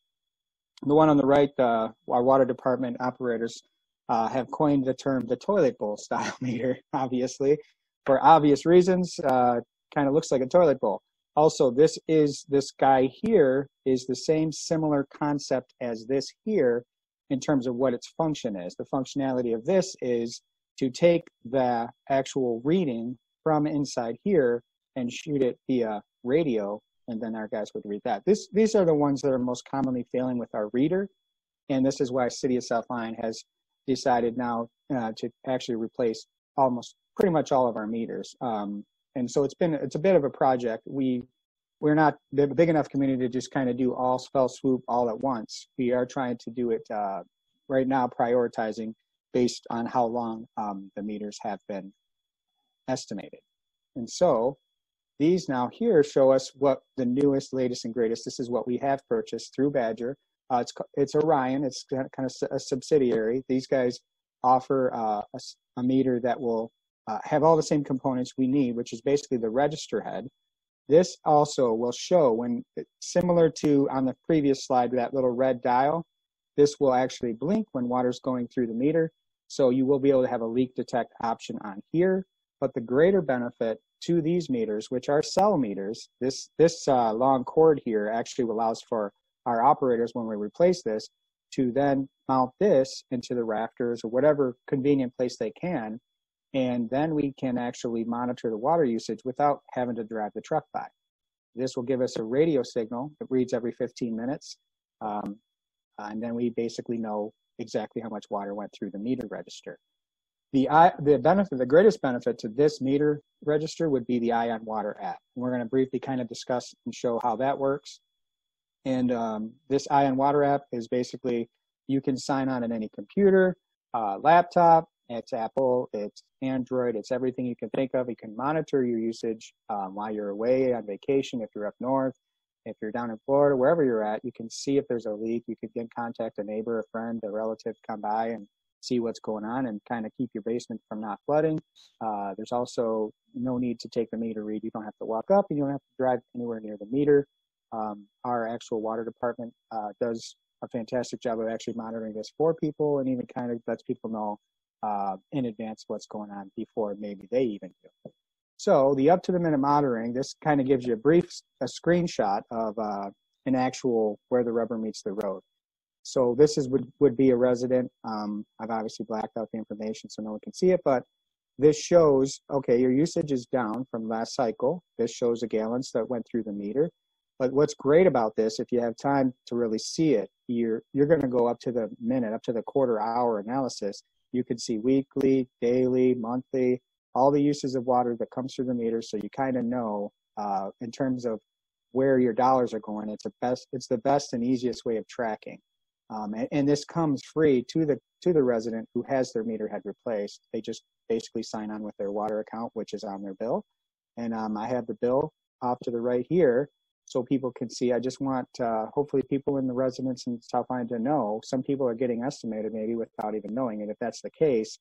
S5: The one on the right, our water department operators have coined the term the toilet bowl style meter, obviously, for obvious reasons. Kind of looks like a toilet bowl. Also, this guy here is the same similar concept as this here in terms of what its function is. The functionality of this is to take the actual reading from inside here and shoot it via radio, and then our guys would read that. These are the ones that are most commonly failing with our reader, and this is why City of South Lyon has decided now to actually replace almost pretty much all of our meters. And so it's a bit of a project. We're not a big enough community to just kind of do all spell swoop all at once. We are trying to do it right now, prioritizing based on how long the meters have been estimated. And so these now here show us what the newest, latest, and greatest. This is what we have purchased through Badger. It's Orion. It's kind of a subsidiary. These guys offer a meter that will have all the same components we need, which is basically the register head. This also will show when, similar to on the previous slide, that little red dial, this will actually blink when water's going through the meter. So you will be able to have a leak detect option on here. But the greater benefit to these meters, which are cell meters, this long cord here actually allows for our operators, when we replace this, to then mount this into the rafters or whatever convenient place they can. And then we can actually monitor the water usage without having to drive the truck by. This will give us a radio signal that reads every 15 minutes. And then we basically know exactly how much water went through the meter register. The greatest benefit to this meter register would be the Ion Water app. And we're going to briefly kind of discuss and show how that works. And this Ion Water app is basically, you can sign on any computer, laptop, it's Apple, it's Android, it's everything you can think of. You can monitor your usage while you're away on vacation, if you're up north, if you're down in Florida, wherever you're at. You can see if there's a leak. You can then contact a neighbor, a friend, a relative, come by and see what's going on and kind of keep your basement from not flooding. There's also no need to take the meter read. You don't have to walk up and you don't have to drive anywhere near the meter. Our actual water department does a fantastic job of actually monitoring this for people, and even kind of lets people know in advance what's going on before maybe they even do. So the up-to-the-minute monitoring, this kind of gives you a screenshot of an actual where the rubber meets the road. So this would be a resident. I've obviously blacked out the information so no one can see it, but this shows, okay, your usage is down from last cycle. This shows the gallons that went through the meter. But what's great about this, if you have time to really see it, you're going to go up to the minute, up to the quarter hour analysis. You can see weekly, daily, monthly, all the uses of water that comes through the meter, so you kind of know in terms of where your dollars are going. It's the best and easiest way of tracking. And this comes free to the resident who has their meter head replaced. They just basically sign on with their water account, which is on their bill. And I have the bill off to the right here so people can see. I just want hopefully people in the residents in South Lyon to know. Some people are getting estimated maybe without even knowing it. If that's the case,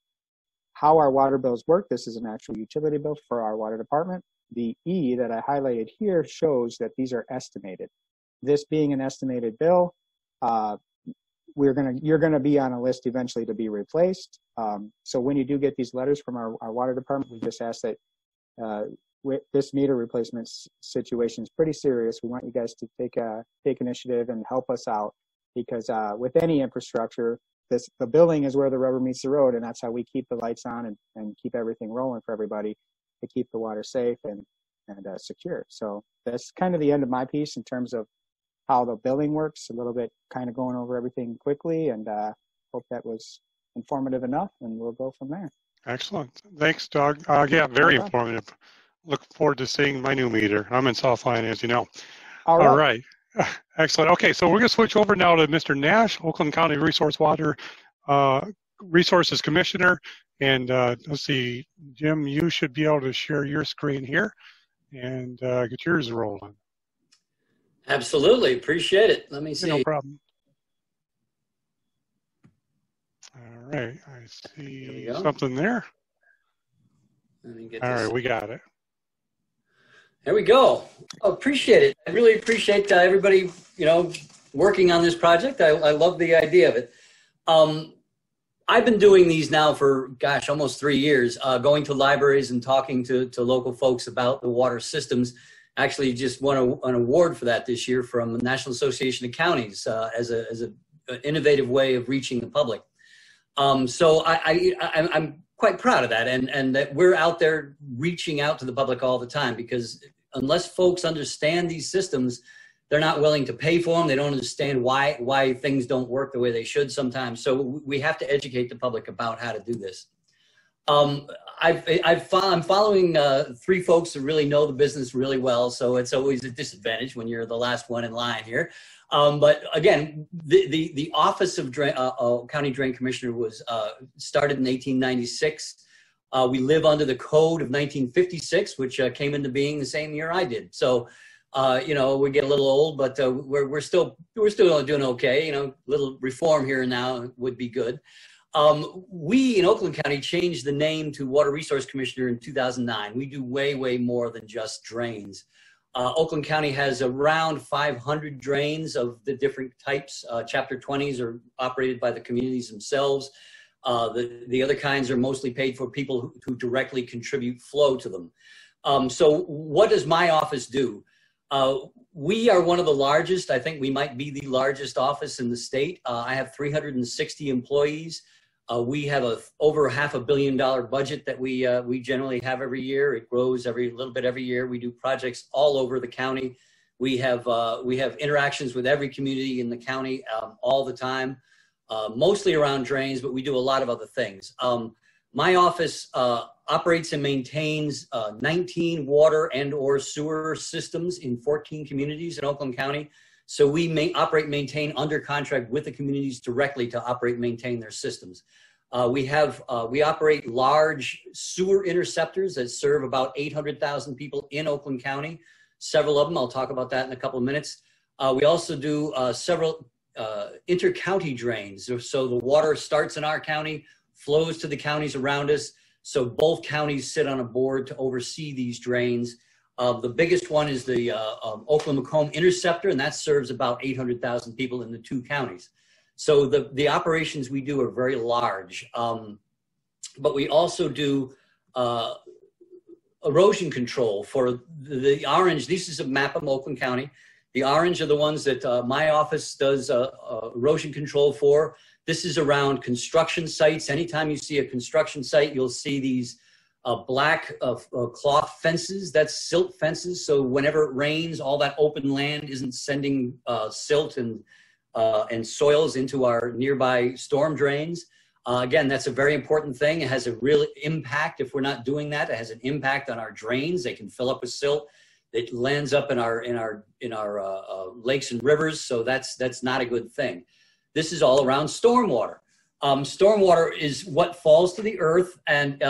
S5: how our water bills work, this is an actual utility bill for our water department. The E that I highlighted here shows that these are estimated. This being an estimated bill, you're gonna be on a list eventually to be replaced. So when you do get these letters from our water department, we just ask that this meter replacement situation is pretty serious. We want you guys to take initiative and help us out, because with any infrastructure, the billing is where the rubber meets the road, and that's how we keep the lights on and keep everything rolling for everybody to keep the water safe and secure. So that's kind of the end of my piece in terms of how the billing works, a little bit kind of going over everything quickly, and hope that was informative enough, and we'll go from there.
S1: Excellent. Thanks, Doug. Yeah, very informative. Look forward to seeing my new meter. I'm in South Lyon, as you know. All right. Excellent. Okay, so we're going to switch over now to Mr. Nash, Oakland County Resources Commissioner. And let's see, Jim, you should be able to share your screen here and get yours rolling.
S6: Absolutely. Appreciate it. Let me see.
S1: No problem. All right. I see something there.
S6: Let me get
S1: All right. We got it.
S6: There we go. Oh, appreciate it. I really appreciate everybody, working on this project. I love the idea of it. I've been doing these now for, almost 3 years, going to libraries and talking to local folks about the water systems. Actually just won an award for that this year from the National Association of Counties as an innovative way of reaching the public. So I'm quite proud of that, and that we're out there reaching out to the public all the time, because unless folks understand these systems, they're not willing to pay for them. They don't understand why things don't work the way they should sometimes. So we have to educate the public about how to do this. I'm following 3 folks that really know the business really well, so it's always a disadvantage when you're the last one in line here. But again, the Office of County Drain Commissioner was started in 1896. We live under the Code of 1956, which came into being the same year I did. So, we get a little old, but we're still doing okay. Little reform here and now would be good. We in Oakland County changed the name to Water Resource Commissioner in 2009. We do way more than just drains. Oakland County has around 500 drains of the different types. Chapter 20s are operated by the communities themselves. The other kinds are mostly paid for people who directly contribute flow to them. So what does my office do? We are one of the largest. I think we might be the largest office in the state. I have 360 employees. We have over $500 million budget that we generally have every year. It grows a little bit every year. We do projects all over the county. We have interactions with every community in the county all the time, mostly around drains, but we do a lot of other things. My office operates and maintains 19 water and or sewer systems in 14 communities in Oakland County. So we operate and maintain under contract with the communities directly to operate and maintain their systems. We operate large sewer interceptors that serve about 800,000 people in Oakland County. Several of them, I'll talk about that in a couple of minutes. We also do several inter-county drains. So the water starts in our county, flows to the counties around us. So both counties sit on a board to oversee these drains. The biggest one is the Oakland-Macomb Interceptor, and that serves about 800,000 people in the two counties. So the operations we do are very large. But we also do erosion control for the orange. This is a map of Oakland County. The orange are the ones that my office does erosion control for. This is around construction sites. Anytime you see a construction site, you'll see these black cloth fences. That's silt fences. So whenever it rains, all that open land isn't sending silt and soils into our nearby storm drains. Again, that's a very important thing. It has a real impact. If we're not doing that, it has an impact on our drains. They can fill up with silt. It lands up in our lakes and rivers. So that's not a good thing. This is all around stormwater. Stormwater is what falls to the earth, and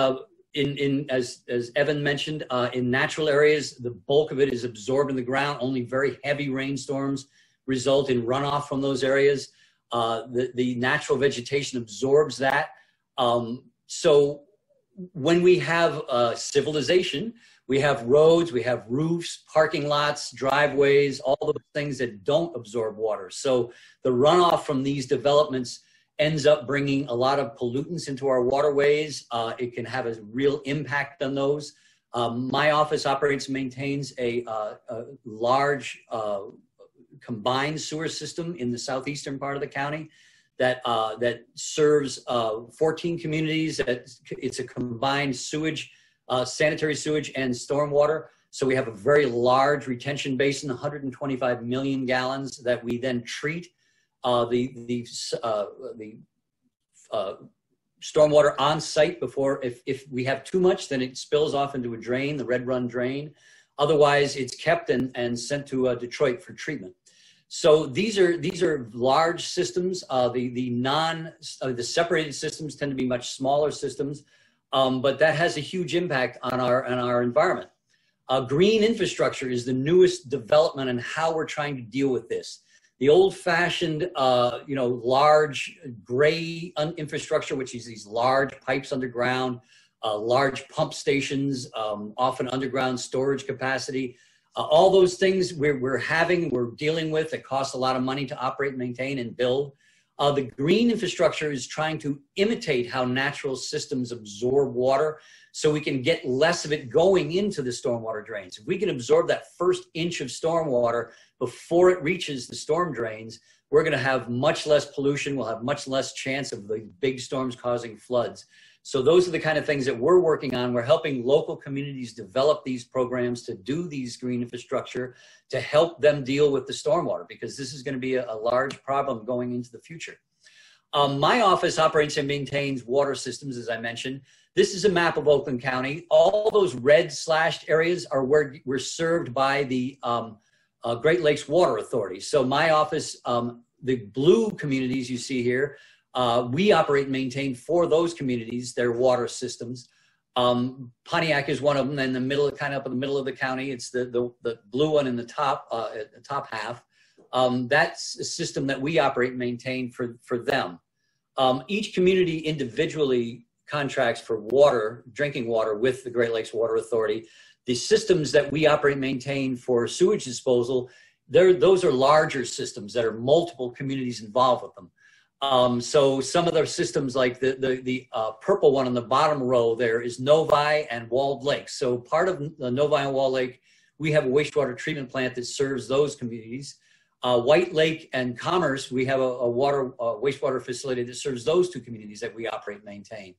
S6: as Evan mentioned, in natural areas, the bulk of it is absorbed in the ground. Only very heavy rainstorms result in runoff from those areas. The natural vegetation absorbs that. So when we have civilization, we have roads, we have roofs, parking lots, driveways, all those things that don't absorb water. So the runoff from these developments ends up bringing a lot of pollutants into our waterways. It can have a real impact on those. My office operates and maintains a large combined sewer system in the southeastern part of the county that serves 14 communities. It's a combined sewage, sanitary sewage and stormwater. So we have a very large retention basin, 125 million gallons that we then treat the stormwater on site before. If we have too much, then it spills off into a drain, the Red Run drain. Otherwise, it's kept and sent to Detroit for treatment. So these are large systems. The separated systems tend to be much smaller systems, but that has a huge impact on our environment. Green infrastructure is the newest development in how we're trying to deal with this. The old-fashioned, large gray infrastructure, which is these large pipes underground, large pump stations, often underground storage capacity. All those things we're dealing with that cost a lot of money to operate, maintain, and build. The green infrastructure is trying to imitate how natural systems absorb water so we can get less of it going into the stormwater drains. If we can absorb that first inch of stormwater before it reaches the storm drains, we're going to have much less pollution. We'll have much less chance of the big storms causing floods. So those are the kind of things that we're working on. We're helping local communities develop these programs to do these green infrastructure to help them deal with the stormwater, because this is going to be a large problem going into the future. My office operates and maintains water systems, as I mentioned. This is a map of Oakland County. All those red slashed areas are where we're served by the Great Lakes Water Authority. So my office, the blue communities you see here, we operate and maintain for those communities their water systems. Pontiac is one of them, in the middle, kind of up in the middle of the county. It's the blue one in the top half. That's a system that we operate and maintain for them. Each community individually contracts for water, drinking water, with the Great Lakes Water Authority. The systems that we operate and maintain for sewage disposal, those are larger systems that are multiple communities involved with them. So some of their systems, like the purple one on the bottom row there, is Novi and Walled Lake. So part of the Novi and Walled Lake, we have a wastewater treatment plant that serves those communities. White Lake and Commerce, we have a wastewater facility that serves those two communities that we operate and maintain.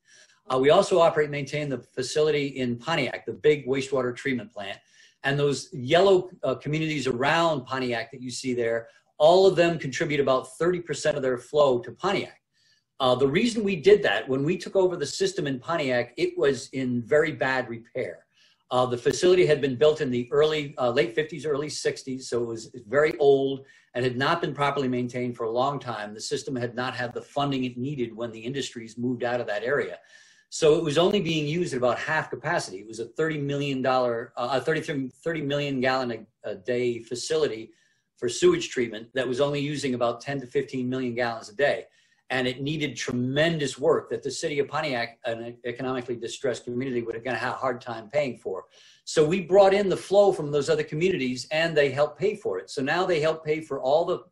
S6: We also operate and maintain the facility in Pontiac, the big wastewater treatment plant. And those yellow communities around Pontiac that you see there, all of them contribute about 30% of their flow to Pontiac. The reason we did that, when we took over the system in Pontiac, it was in very bad repair. The facility had been built in the late 50s, early 60s, so it was very old and had not been properly maintained for a long time. The system had not had the funding it needed when the industries moved out of that area. So it was only being used at about half capacity. It was a $30 million gallon a day facility for sewage treatment that was only using about 10 to 15 million gallons a day. And it needed tremendous work that the city of Pontiac, an economically distressed community, would have had a hard time paying for. So we brought in the flow from those other communities, and they helped pay for it. So now they help pay for all the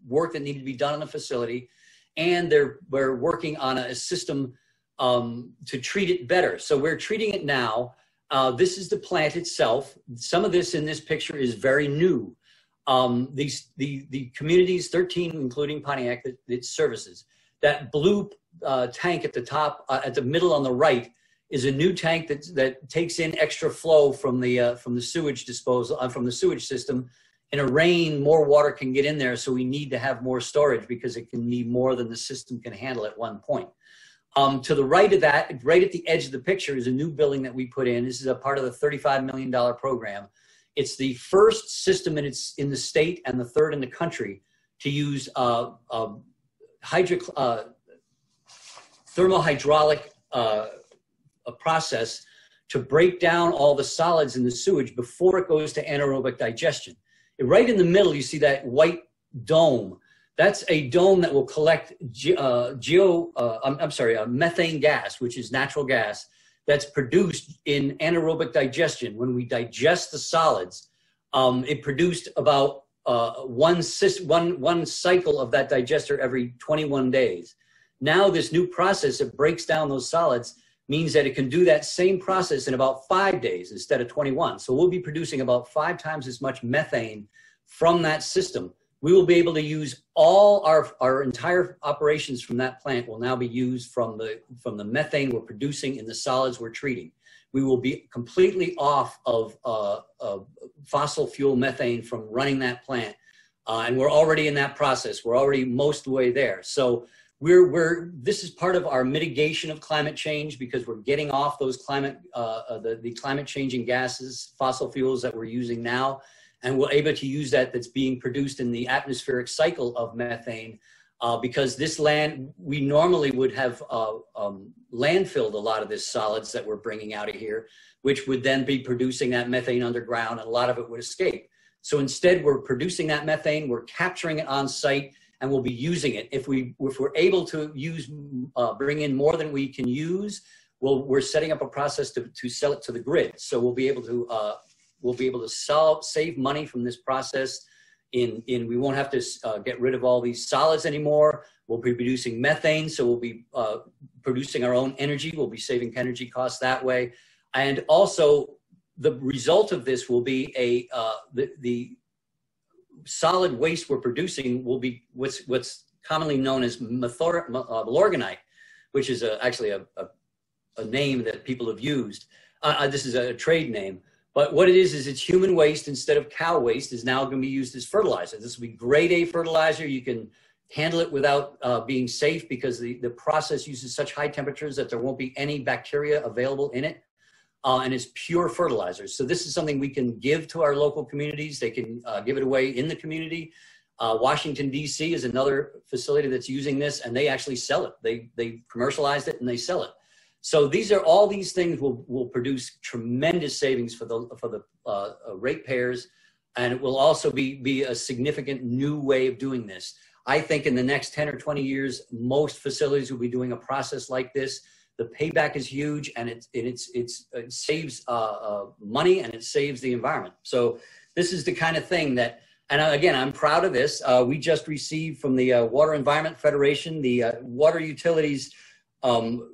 S6: work that needed to be done in the facility, and we're working on a system to treat it better. So we're treating it now. This is the plant itself. Some of this in this picture is very new. The communities, 13 including Pontiac, that it services, that blue tank at the top, at the middle on the right, is a new tank that takes in extra flow from the sewage disposal, from the sewage system. In a rain, more water can get in there, so we need to have more storage because it can need more than the system can handle at one point. To the right of that, right at the edge of the picture, is a new building that we put in. This is a part of the $35 million program. It's the first system in the state and the third in the country to use thermohydraulic process to break down all the solids in the sewage before it goes to anaerobic digestion. Right in the middle, you see that white dome. That's a dome that will collect methane gas, which is natural gas, that's produced in anaerobic digestion. When we digest the solids, it produced about one cycle of that digester every 21 days. Now this new process that breaks down those solids means that it can do that same process in about 5 days instead of 21. So we'll be producing about 5 times as much methane from that system. We will be able to use all our entire operations from that plant will now be used from the methane we're producing in the solids we're treating. We will be completely off of fossil fuel methane from running that plant. And we're already in that process. We're already most of the way there. So this is part of our mitigation of climate change, because we're getting off those the climate changing gases, fossil fuels that we're using now. And we're able to use that's being produced in the atmospheric cycle of methane, because this land, we normally would have landfilled a lot of this solids that we're bringing out of here, which would then be producing that methane underground, and a lot of it would escape. So instead, we're producing that methane, we're capturing it on site, and we'll be using it. If we're able to bring in more than we can use, we're setting up a process to sell it to the grid. So we'll be able to save money from this process. We won't have to get rid of all these solids anymore. We'll be producing methane, so we'll be producing our own energy. We'll be saving energy costs that way. And also, the result of this will be the solid waste we're producing will be what's commonly known as Milorganite, which is actually a name that people have used. This is a trade name. But what it is it's human waste instead of cow waste is now going to be used as fertilizer. This will be grade A fertilizer. You can handle it without being safe, because the process uses such high temperatures that there won't be any bacteria available in it. And it's pure fertilizer. So this is something we can give to our local communities. They can give it away in the community. Washington, D.C. is another facility that's using this, and they actually sell it. They commercialized it and they sell it. So all these things will produce tremendous savings for the ratepayers, and it will also be a significant new way of doing this. I think in the next 10 or 20 years, most facilities will be doing a process like this. The payback is huge, and it saves money, and it saves the environment. So this is the kind of thing that, and again, I'm proud of this. We just received from the Water Environment Federation the Water Utilities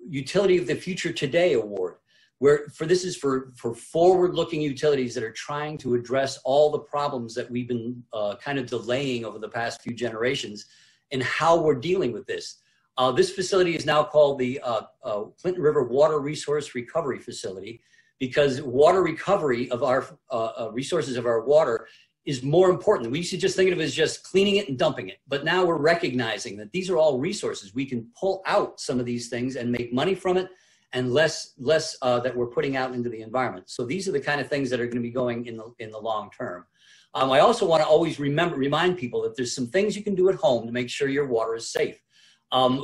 S6: Utility of the Future Today Award, this is for forward-looking utilities that are trying to address all the problems that we've been kind of delaying over the past few generations, and how we're dealing with this. This facility is now called the Clinton River Water Resource Recovery Facility, because water recovery of our resources of our water is more important. We used to just think of it as just cleaning it and dumping it. But now we're recognizing that these are all resources. We can pull out some of these things and make money from it, and less that we're putting out into the environment. So these are the kind of things that are going to be going in the long term. I also want to always remind people that there's some things you can do at home to make sure your water is safe.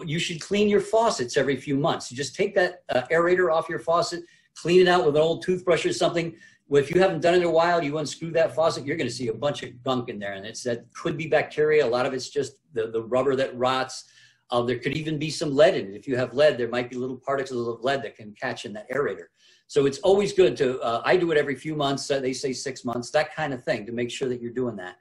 S6: You should clean your faucets every few months. You just take that aerator off your faucet, clean it out with an old toothbrush or something. Well, if you haven't done it in a while, you unscrew that faucet, you're going to see a bunch of gunk in there. And that could be bacteria. A lot of it's just the rubber that rots. There could even be some lead in it. If you have lead, there might be little particles of lead that can catch in that aerator. So it's always good to, I do it every few months, they say 6 months, that kind of thing, to make sure that you're doing that.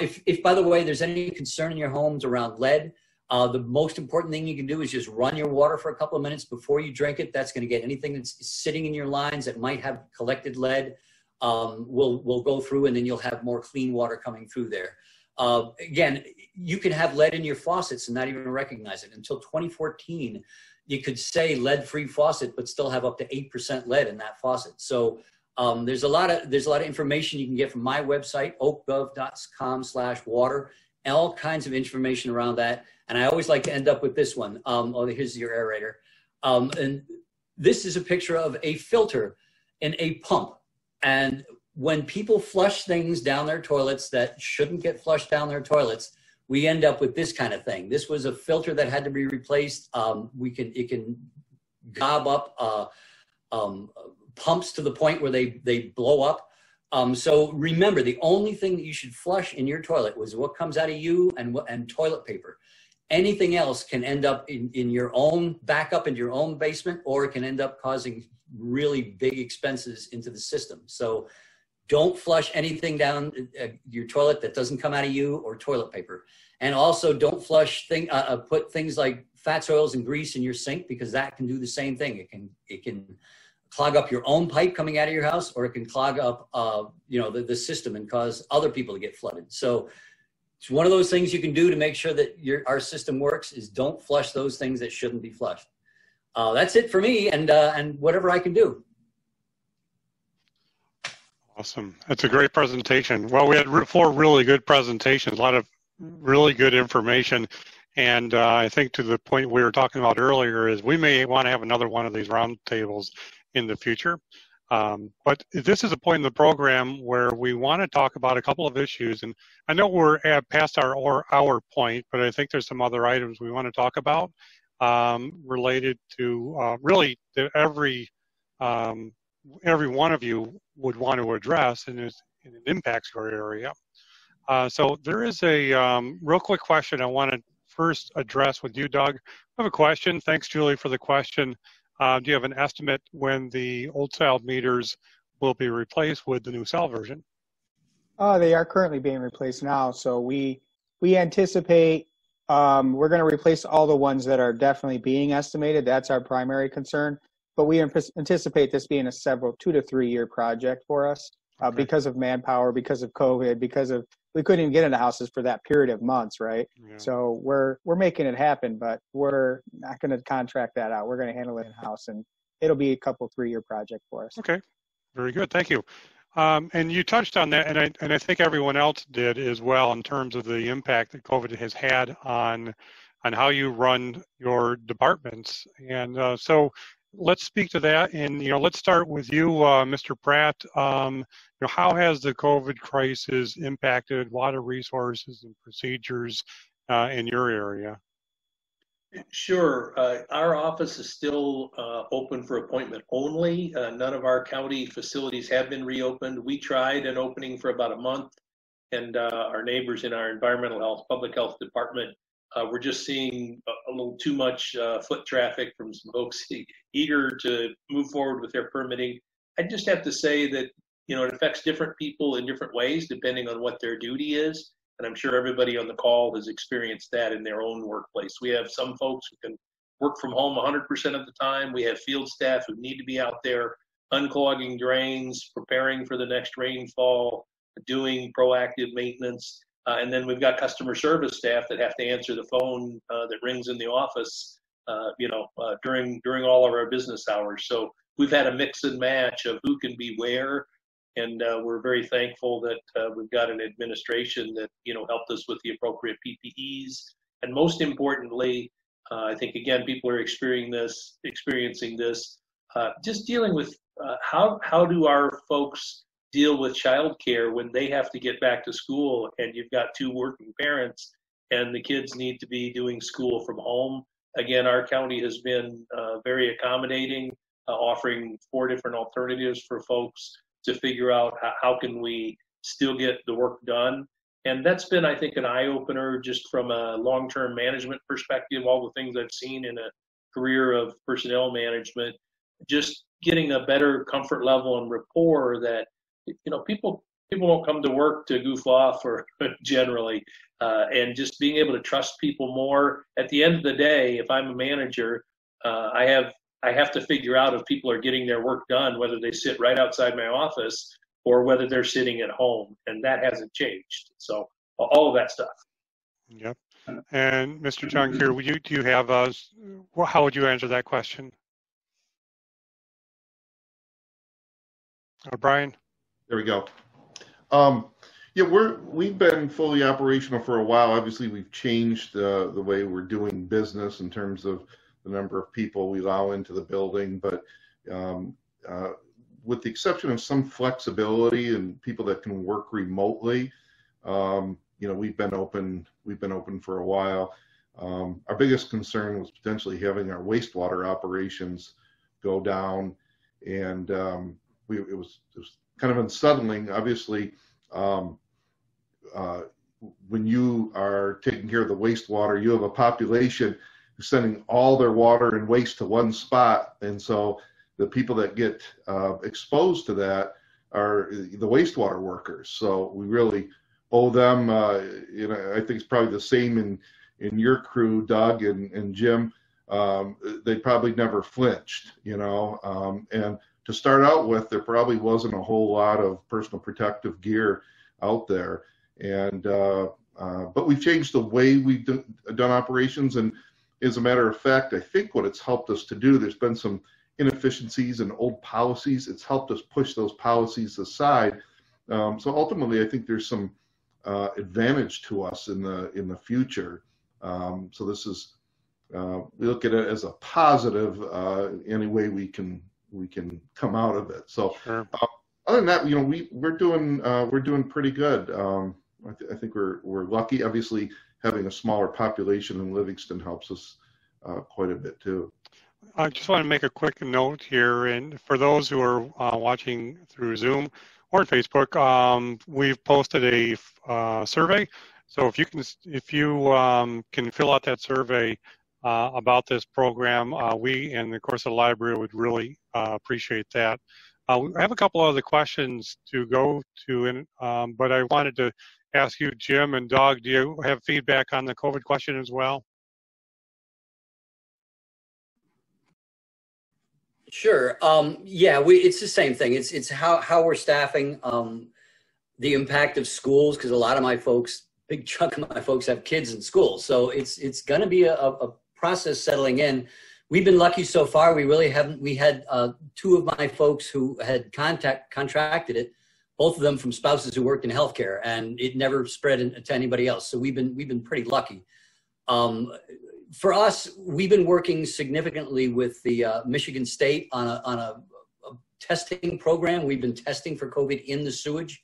S6: If by the way, there's any concern in your homes around lead, the most important thing you can do is just run your water for a couple of minutes before you drink it. That's going to get anything that's sitting in your lines that might have collected lead will go through, and then you'll have more clean water coming through there. Again, you can have lead in your faucets and not even recognize it. Until 2014, you could say lead-free faucet, but still have up to 8% lead in that faucet. So there's a lot of information you can get from my website, oakgov.com/water, all kinds of information around that. And I always like to end up with this one. Here's your aerator. And this is a picture of a filter in a pump. And when people flush things down their toilets that shouldn't get flushed down their toilets, we end up with this kind of thing. This was a filter that had to be replaced. It can gob up pumps to the point where they blow up. So remember, the only thing that you should flush in your toilet was what comes out of you and toilet paper. Anything else can end up in your own backup in your own basement, or it can end up causing really big expenses into the system. So don't flush anything down your toilet that doesn't come out of you or toilet paper. And also don't flush put things like fats, oils, and grease in your sink, because that can do the same thing. It can clog up your own pipe coming out of your house, or it can clog up the system and cause other people to get flooded. So it's one of those things you can do to make sure that our system works, is don't flush those things that shouldn't be flushed. That's it for me, and whatever I can do.
S1: Awesome. That's a great presentation. Well, we had 4 really good presentations, a lot of really good information. And I think to the point we were talking about earlier is we may want to have another one of these roundtables in the future. But this is a point in the program where we want to talk about a couple of issues. And I know we're past our hour point, but I think there's some other items we want to talk about related to really to every one of you would want to address, and it impacts your area. So there is a real quick question I want to first address with you, Doug. I have a question. Thanks, Julie, for the question. Do you have an estimate when the old style meters will be replaced with the new cell version?
S5: They are currently being replaced now. So we anticipate we're going to replace all the ones that are definitely being estimated. That's our primary concern. But we anticipate this being a 2 to 3 year project for us because of manpower, because of COVID, because of we couldn't even get into houses for that period of months, right? Yeah. So we're making it happen, but we're not going to contract that out. We're going to handle it in house, and it'll be a 3 year project for us.
S1: Okay, very good, thank you. And you touched on that, and I think everyone else did as well, in terms of the impact that COVID has had on how you run your departments, and so. Let's speak to that, and let's start with you, Mr. Pratt. How has the COVID crisis impacted water resources and procedures in your area?
S3: Sure. Our office is still open for appointment only. None of our county facilities have been reopened. We tried an opening for about a month, and our neighbors in our environmental health, public health department, we're just seeing a little too much foot traffic from some folks eager to move forward with their permitting. I just have to say that, it affects different people in different ways depending on what their duty is. And I'm sure everybody on the call has experienced that in their own workplace. We have some folks who can work from home 100% of the time. We have field staff who need to be out there unclogging drains, preparing for the next rainfall, doing proactive maintenance. And then we've got customer service staff that have to answer the phone that rings in the office, during all of our business hours. So we've had a mix and match of who can be where. And we're very thankful that we've got an administration that, helped us with the appropriate PPEs. And most importantly, I think, again, people are experiencing this, just dealing with how do our folks deal with childcare when they have to get back to school and you've got 2 working parents and the kids need to be doing school from home. Again, our county has been very accommodating, offering 4 different alternatives for folks to figure out how can we still get the work done. And that's been, I think, an eye-opener just from a long-term management perspective, all the things I've seen in a career of personnel management, just getting a better comfort level and rapport that, people don't come to work to goof off or generally, and just being able to trust people more. At the end of the day, if I'm a manager, I have to figure out if people are getting their work done, whether they sit right outside my office or whether they're sitting at home, and that hasn't changed. So all of that stuff.
S1: Yep. And Mr. Jonckheere, do you have how would you answer that question? Brian?
S4: There we go. Yeah, we've been fully operational for a while. Obviously, we've changed the way we're doing business in terms of the number of people we allow into the building, but with the exception of some flexibility and people that can work remotely, we've been open for a while. Our biggest concern was potentially having our wastewater operations go down, and it was kind of unsettling. Obviously, when you are taking care of the wastewater, you have a population who's sending all their water and waste to one spot, and so the people that get exposed to that are the wastewater workers. So we really owe them. I think it's probably the same in your crew, Doug and Jim. They probably never flinched, and to start out with, there probably wasn't a whole lot of personal protective gear out there. And but we've changed the way we've done operations. And as a matter of fact, I think what it's helped us to do, there's been some inefficiencies and old policies. It's helped us push those policies aside. So ultimately, I think there's some advantage to us in the future. So this is, we look at it as a positive any way we can come out of it. So
S1: sure.
S4: Other than that, we're doing pretty good. I think we're lucky. Obviously, having a smaller population in Livingston helps us quite a bit too.
S1: I just want to make a quick note here, and for those who are watching through Zoom or Facebook, we've posted a survey. So if you can fill out that survey about this program, we and of course the library would really appreciate that. I have a couple other questions to go to, but I wanted to ask you, Jim and Doug, do you have feedback on the COVID question as well?
S6: Sure. Yeah, it's the same thing. It's how we're staffing, the impact of schools, because a lot of my folks, big chunk of my folks have kids in school. So it's going to be a process settling in. We've been lucky so far. We really haven't. We had 2 of my folks who had contracted it, both of them from spouses who worked in healthcare, and it never spread to anybody else. So we've been pretty lucky. For us, we've been working significantly with the Michigan State on a testing program. We've been testing for COVID in the sewage.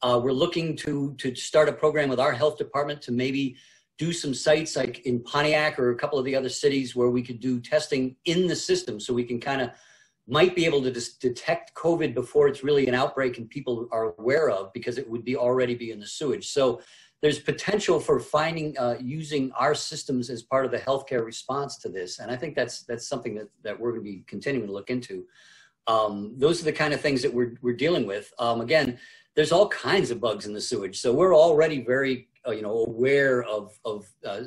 S6: We're looking to start a program with our health department to maybe do some sites like in Pontiac or a couple of the other cities where we could do testing in the system, so we can might be able to detect COVID before it's really an outbreak and people are aware of, because it would already be in the sewage. So there's potential for finding, using our systems as part of the healthcare response to this. And I think that's something that we're going to be continuing to look into. Those are the kind of things that we're dealing with. Again, there's all kinds of bugs in the sewage. So we're already very, aware of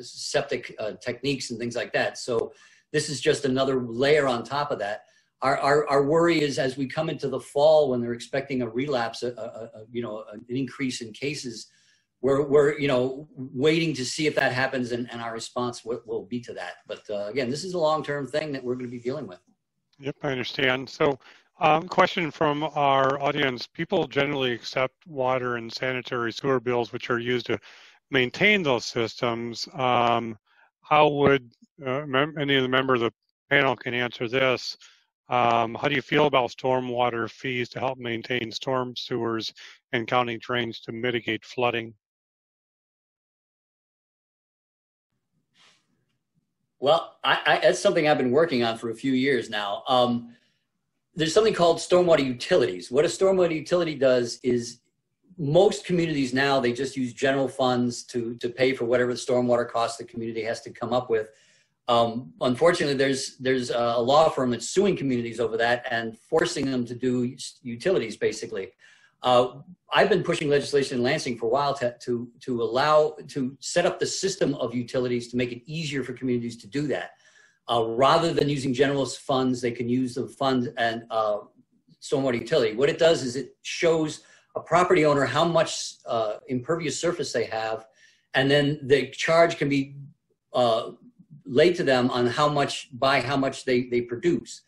S6: septic techniques and things like that. So this is just another layer on top of that. Our worry is, as we come into the fall, when they're expecting a relapse, an increase in cases, we're waiting to see if that happens, and our response will be to that. But again, this is a long-term thing that we're going to be dealing with.
S1: Yep, I understand. So Question from our audience. People generally accept water and sanitary sewer bills, which are used to maintain those systems. How would any of the members of the panel can answer this? How do you feel about stormwater fees to help maintain storm sewers and county drains to mitigate flooding?
S6: Well, that's something I've been working on for a few years now. There's something called stormwater utilities. What a stormwater utility does is most communities now, they just use general funds to pay for whatever the stormwater costs the community has to come up with. Unfortunately, there's a law firm that's suing communities over that and forcing them to do utilities, basically. I've been pushing legislation in Lansing for a while to set up the system of utilities to make it easier for communities to do that. Rather than using general funds, they can use the fund and stormwater utility. What it does is it shows a property owner how much impervious surface they have, and then the charge can be laid to them on how much they produce.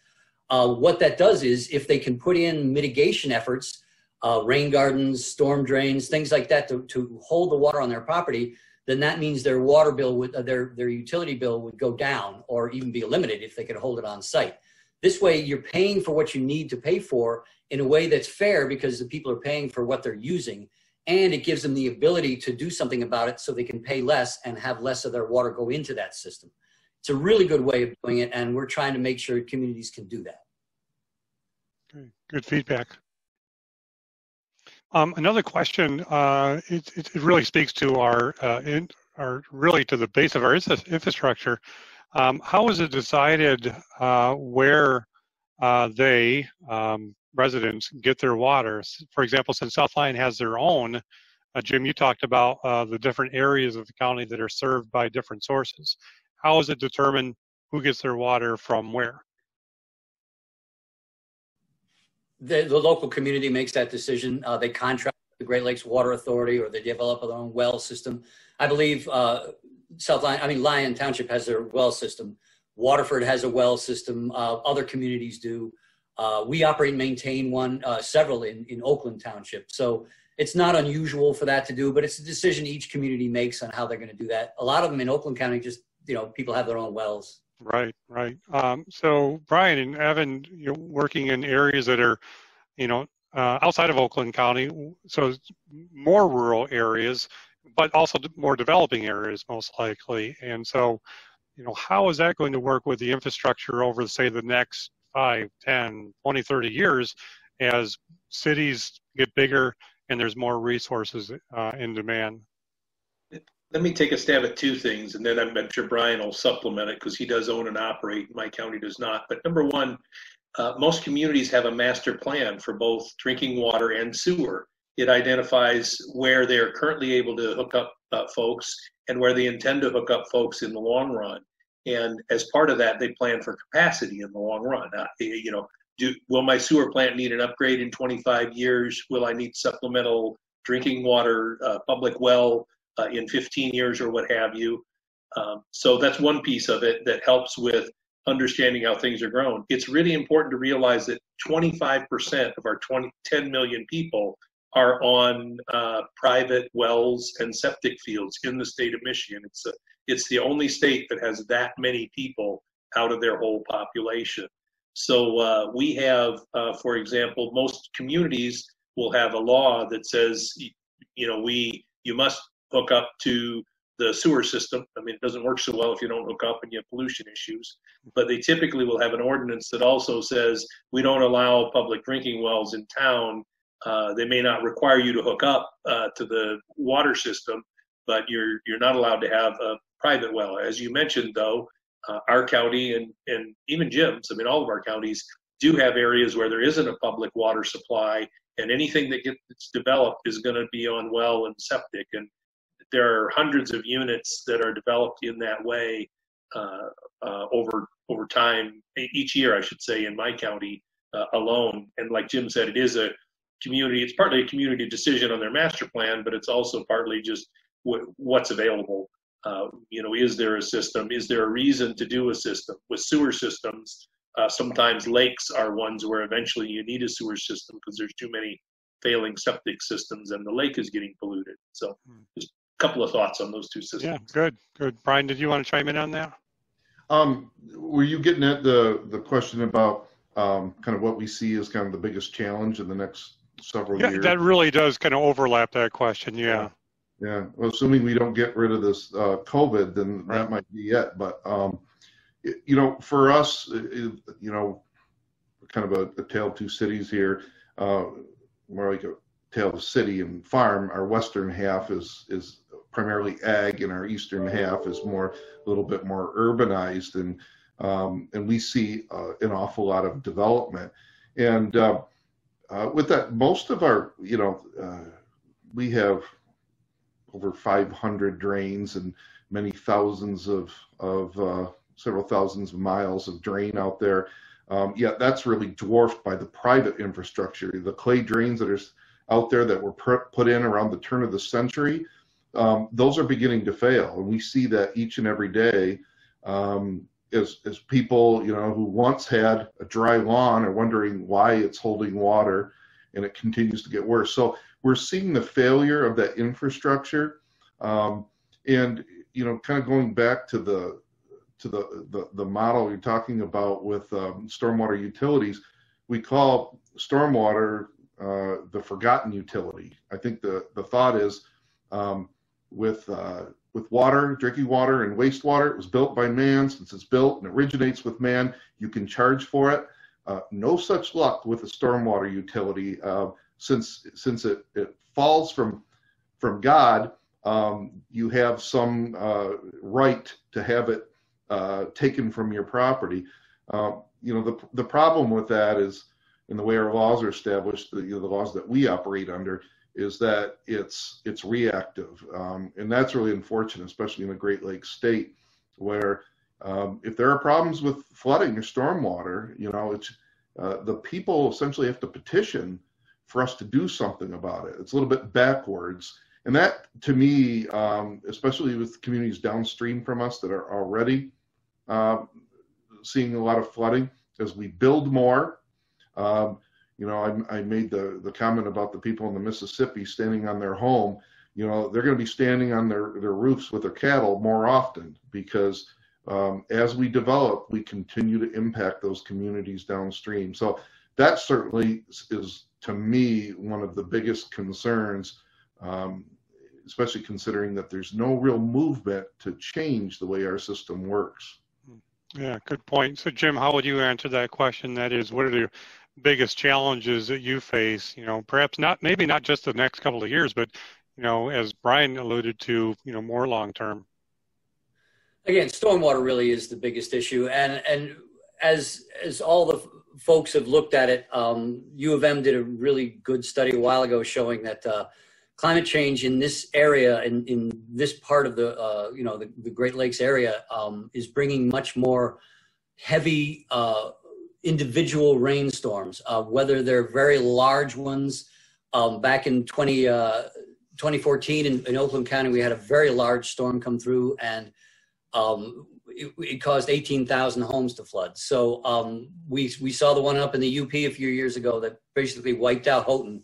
S6: What that does is if they can put in mitigation efforts, rain gardens, storm drains, things like that to hold the water on their property, then that means their water bill would, their utility bill would go down or even be eliminated if they could hold it on site. This way you're paying for what you need to pay for in a way that's fair because the people are paying for what they're using, and it gives them the ability to do something about it so they can pay less and have less of their water go into that system. It's a really good way of doing it, and we're trying to make sure communities can do that.
S1: Okay, good feedback. Another question, it really speaks to really to the base of our infrastructure. How is it decided where residents get their water? For example, since South Lyon has their own, Jim, you talked about the different areas of the county that are served by different sources. How is it determined who gets their water from where?
S6: The local community makes that decision. They contract with the Great Lakes Water Authority, or they develop their own well system. I believe Lyon Township has their well system. Waterford has a well system. Other communities do. We operate and maintain several in Oakland Township. So it's not unusual for that to do, but it's a decision each community makes on how they're going to do that. A lot of them in Oakland County, just, people have their own wells.
S1: Right. So Brian and Evan, you're working in areas that are, outside of Oakland County, so more rural areas, but also more developing areas most likely. And so, how is that going to work with the infrastructure over, say, the next 5, 10, 20, 30 years as cities get bigger and there's more resources in demand?
S3: Let me take a stab at two things, and then I'm sure Brian will supplement it because he does own and operate. My county does not. But number one, most communities have a master plan for both drinking water and sewer. It identifies where they are currently able to hook up folks and where they intend to hook up folks in the long run. And as part of that, they plan for capacity in the long run. Will my sewer plant need an upgrade in 25 years? Will I need supplemental drinking water, public well, in 15 years or what have you. So that's one piece of it that helps with understanding how things are grown. It's really important to realize that 25% of our 10 million people are on private wells and septic fields in the state of Michigan. It's the only state that has that many people out of their whole population. So we have, for example, most communities will have a law that says, you must hook up to the sewer system. I mean, it doesn't work so well if you don't hook up and you have pollution issues, but they typically will have an ordinance that also says we don't allow public drinking wells in town. They may not require you to hook up to the water system, but you're not allowed to have a private well. As you mentioned, though, our county and even Jim's, all of our counties do have areas where there isn't a public water supply, and anything that gets developed is going to be on well and septic. And there are hundreds of units that are developed in that way over time, each year, I should say, in my county alone. And like Jim said, it is a community. It's partly a community decision on their master plan, but it's also partly just what's available. Is there a system? Is there a reason to do a system? With sewer systems, Sometimes lakes are ones where eventually you need a sewer system because there's too many failing septic systems and the lake is getting polluted. So just a couple of thoughts on those two systems.
S1: Yeah, good, good. Brian, did you want to chime in on that?
S4: Were you getting at the question about kind of what we see as kind of the biggest challenge in the next several years?
S1: That really does kind of overlap that question, yeah.
S4: Yeah, well, assuming we don't get rid of this COVID, then that might be it. But, you know, for us, you know, kind of a tale of two cities here, more like a tale of city and farm. Our western half is primarily ag, and our eastern half is a little bit more urbanized, and we see an awful lot of development. And with that, most of our, you know, we have over 500 drains and many thousands of several thousands of miles of drain out there. Yet that's really dwarfed by the private infrastructure. The clay drains that are out there that were put in around the turn of the century, those are beginning to fail. And we see that each and every day as people, you know, who once had a dry lawn are wondering why it's holding water, and it continues to get worse. So we're seeing the failure of that infrastructure. And, you know, kind of going back to the model you're talking about with stormwater utilities, we call stormwater the forgotten utility. I think the thought is with water, drinking water and wastewater, it was built by man. Since it's built and originates with man, you can charge for it. No such luck with a stormwater utility. Since it falls from God, you have some right to have it taken from your property. You know, the problem with that is, in the way our laws are established, the laws that we operate under, is that it's reactive, and that's really unfortunate, especially in the Great Lakes state, where if there are problems with flooding or stormwater, you know, it's the people essentially have to petition for us to do something about it. It's a little bit backwards. And that, to me, especially with communities downstream from us that are already seeing a lot of flooding, as we build more, you know, I made the comment about the people in the Mississippi standing on their home. You know, they're going to be standing on their roofs with their cattle more often, because as we develop, we continue to impact those communities downstream. So that certainly is, to me, one of the biggest concerns, especially considering that there's no real movement to change the way our system works.
S1: Yeah, good point. So Jim, how would you answer that question? That is, what are the biggest challenges that you face? You know, perhaps maybe not just the next couple of years, but, you know, as Brian alluded to, you know, more long term.
S6: Again, stormwater really is the biggest issue. And as all the folks have looked at it, U of M did a really good study a while ago showing that climate change in this area, in this part of the, you know, the Great Lakes area, is bringing much more heavy individual rainstorms, whether they're very large ones. Back in 2014 in Oakland County, we had a very large storm come through, and it caused 18,000 homes to flood. So we saw the one up in the UP a few years ago that basically wiped out Houghton.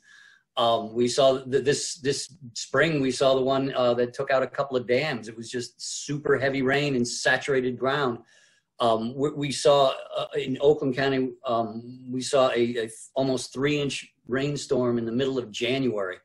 S6: We saw this spring, we saw the one that took out a couple of dams. It was just super heavy rain and saturated ground. We saw in Oakland County, we saw a almost 3-inch rainstorm in the middle of January.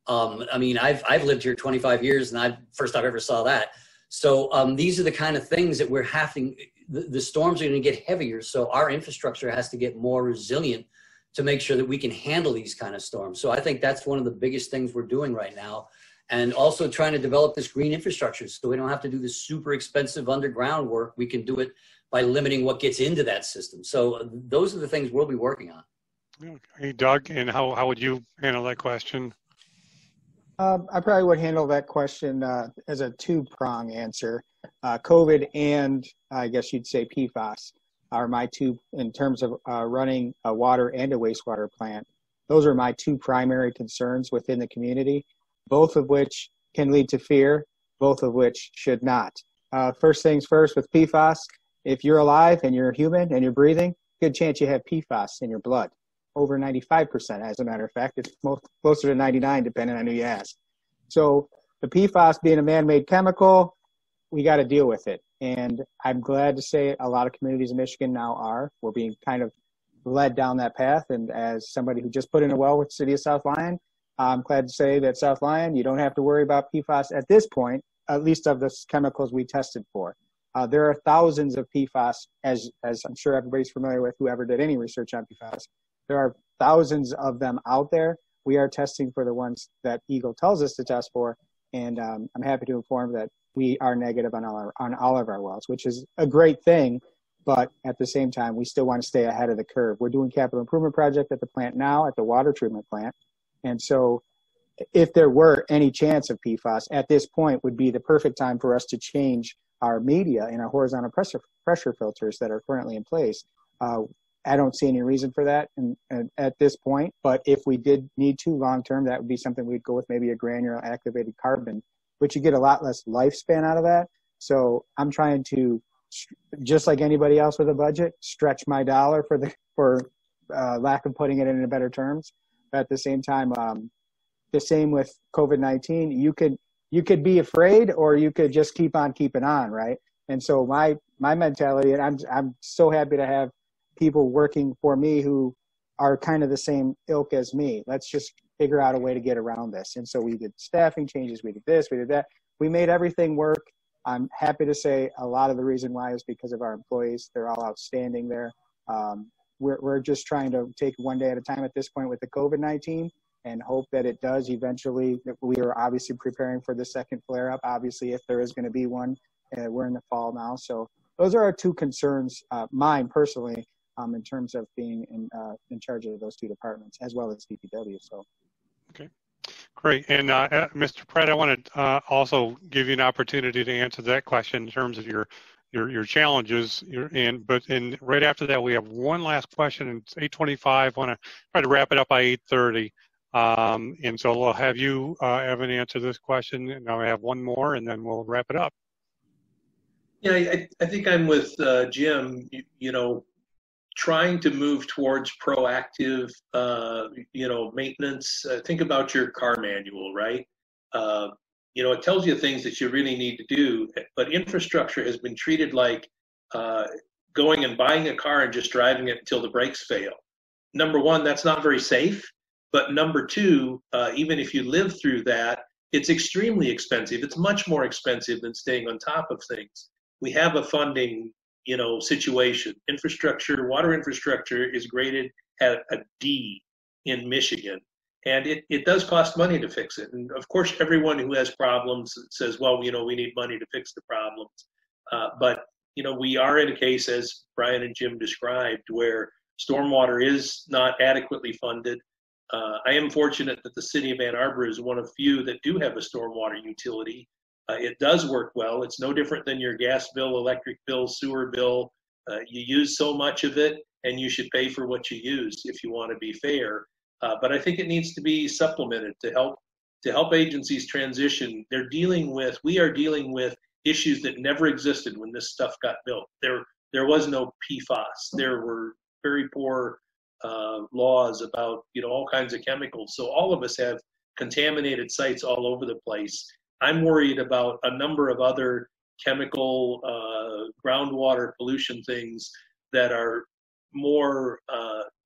S6: I mean, I've lived here 25 years, and first I ever saw that. So these are the kind of things that we're having. The storms are going to get heavier, so our infrastructure has to get more resilient to make sure that we can handle these kind of storms. So I think that's one of the biggest things we're doing right now. And also trying to develop this green infrastructure so we don't have to do this super expensive underground work. We can do it by limiting what gets into that system. So those are the things we'll be working on.
S1: Hey, Doug, and how would you handle that question?
S5: I probably would handle that question as a two-prong answer. COVID and I guess you'd say PFAS are my two, in terms of running a water and a wastewater plant. Those are my two primary concerns within the community, both of which can lead to fear, both of which should not. First things first with PFAS, if you're alive and you're human and you're breathing, good chance you have PFAS in your blood. Over 95%, as a matter of fact. It's closer to 99, depending on who you ask. So the PFAS being a man-made chemical, we got to deal with it. And I'm glad to say a lot of communities in Michigan now are. We're being kind of led down that path. And as somebody who just put in a well with the city of South Lyon, I'm glad to say that South Lyon, you don't have to worry about PFAS at this point, at least of the chemicals we tested for. There are thousands of PFAS, as I'm sure everybody's familiar with, whoever did any research on PFAS. There are thousands of them out there. We are testing for the ones that Eagle tells us to test for. And I'm happy to inform that we are negative on all of our wells, which is a great thing. But at the same time, we still want to stay ahead of the curve. We're doing capital improvement project at the plant now, at the water treatment plant. And so if there were any chance of PFAS, at this point would be the perfect time for us to change our media and our horizontal pressure filters that are currently in place. I don't see any reason for that at this point, but if we did need to long-term, that would be something we'd go with, maybe a granular activated carbon, which you get a lot less lifespan out of that. So I'm trying to, just like anybody else with a budget, stretch my dollar for lack of putting it in better terms. But at the same time, the same with COVID-19, you could be afraid, or you could just keep on keeping on, right? And so my mentality, and I'm so happy to have people working for me who are kind of the same ilk as me. Let's just figure out a way to get around this. And so we did staffing changes, we did this, we did that. We made everything work. I'm happy to say a lot of the reason why is because of our employees. They're all outstanding there. We're just trying to take one day at a time at this point with the COVID-19 and hope that it does eventually. We are obviously preparing for the second flare-up, obviously, if there is going to be one. We're in the fall now. So those are our two concerns, mine personally, in terms of being in charge of those two departments, as well as DPW. So, okay,
S1: great. And Mr. Pratt, I want to also give you an opportunity to answer that question in terms of your challenges. But right after that, we have one last question, and it's 8:25. I want to try to wrap it up by 8:30. And so we'll have you, Evan, answer this question, and I'll have one more, and then we'll wrap it up.
S3: Yeah, I think I'm with Jim. You know, trying to move towards proactive, maintenance. Think about your car manual, right? It tells you things that you really need to do, but infrastructure has been treated like going and buying a car and just driving it until the brakes fail. Number one, that's not very safe. But number two, even if you live through that, it's extremely expensive. It's much more expensive than staying on top of things. We have a funding situation. Water infrastructure is graded at a D in Michigan. And it does cost money to fix it. And of course, everyone who has problems says, well, we need money to fix the problems. But we are in a case, as Brian and Jim described, where stormwater is not adequately funded. I am fortunate that the city of Ann Arbor is one of few that do have a stormwater utility. It does work well. It's no different than your gas bill, electric bill, sewer bill. You use so much of it, and you should pay for what you use if you want to be fair. But I think it needs to be supplemented to help agencies transition. We are dealing with issues that never existed when this stuff got built. There was no PFAS. There were very poor laws about all kinds of chemicals. So all of us have contaminated sites all over the place. I'm worried about a number of other chemical groundwater pollution things that are more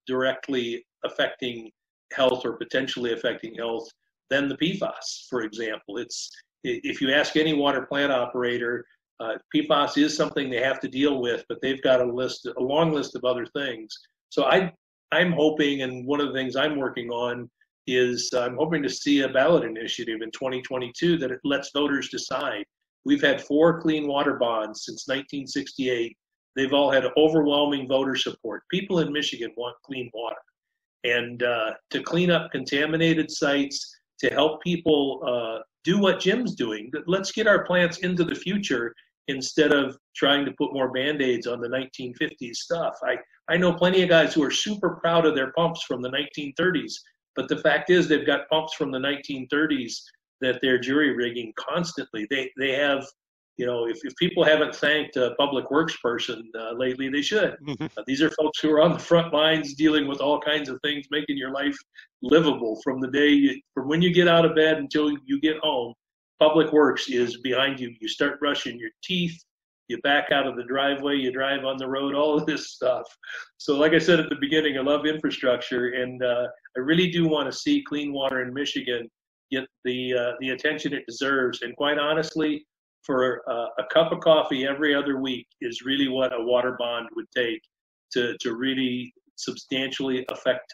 S3: directly affecting health or potentially affecting health than the PFAS, for example. If you ask any water plant operator, PFAS is something they have to deal with, but they've got a long list of other things. So I'm hoping, and one of the things I'm working on is I'm hoping to see a ballot initiative in 2022 that it lets voters decide. We've had 4 clean water bonds since 1968. They've all had overwhelming voter support. People in Michigan want clean water. And to clean up contaminated sites, to help people do what Jim's doing, let's get our plants into the future instead of trying to put more Band-Aids on the 1950s stuff. I know plenty of guys who are super proud of their pumps from the 1930s, but the fact is they've got pumps from the 1930s that they're jury rigging constantly. They have You know, if people haven't thanked a public works person lately, they should. These are folks who are on the front lines dealing with all kinds of things, making your life livable from from when you get out of bed until you get home. Public works is behind you. You start brushing your teeth, you back out of the driveway, you drive on the road, all of this stuff. So like I said at the beginning, I love infrastructure, and I really do want to see clean water in Michigan get the attention it deserves. And quite honestly, for a cup of coffee every other week is really what a water bond would take to really substantially affect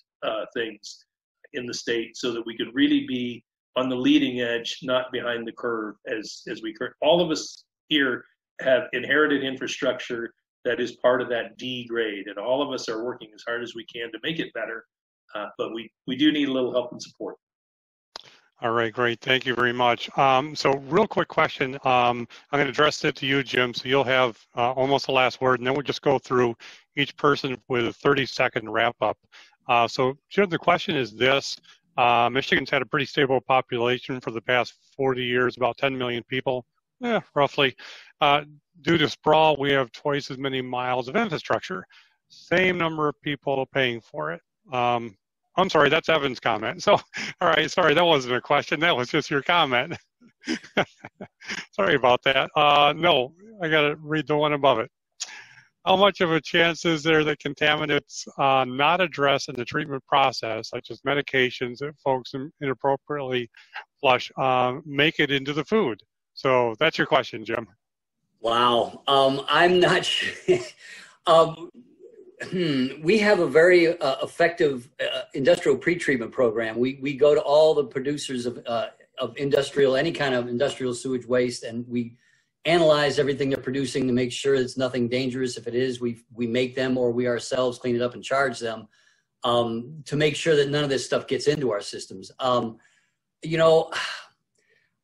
S3: things in the state, so that we could really be on the leading edge, not behind the curve. As we all of us here have inherited infrastructure that is part of that D grade, and all of us are working as hard as we can to make it better. But we do need a little help and support.
S1: All right, great. Thank you very much. So real quick question. I'm going to address it to you, Jim, so you'll have almost the last word, and then we'll just go through each person with a 30-second wrap-up. So, Jim, the question is this. Michigan's had a pretty stable population for the past 40 years, about 10 million people, roughly. Due to sprawl, we have twice as many miles of infrastructure. Same number of people paying for it. I'm sorry, that's Evan's comment. So, all right, sorry, that wasn't a question. That was just your comment. Sorry about that. No, I got to read the one above it. How much of a chance is there that contaminants not addressed in the treatment process, such as medications that folks inappropriately flush, make it into the food? So that's your question, Jim.
S6: Wow. I'm not sure. We have a very effective industrial pretreatment program. We go to all the producers of any kind of industrial sewage waste, and we analyze everything they're producing to make sure it's nothing dangerous. If it is, we make them, or we ourselves clean it up and charge them, to make sure that none of this stuff gets into our systems. You know,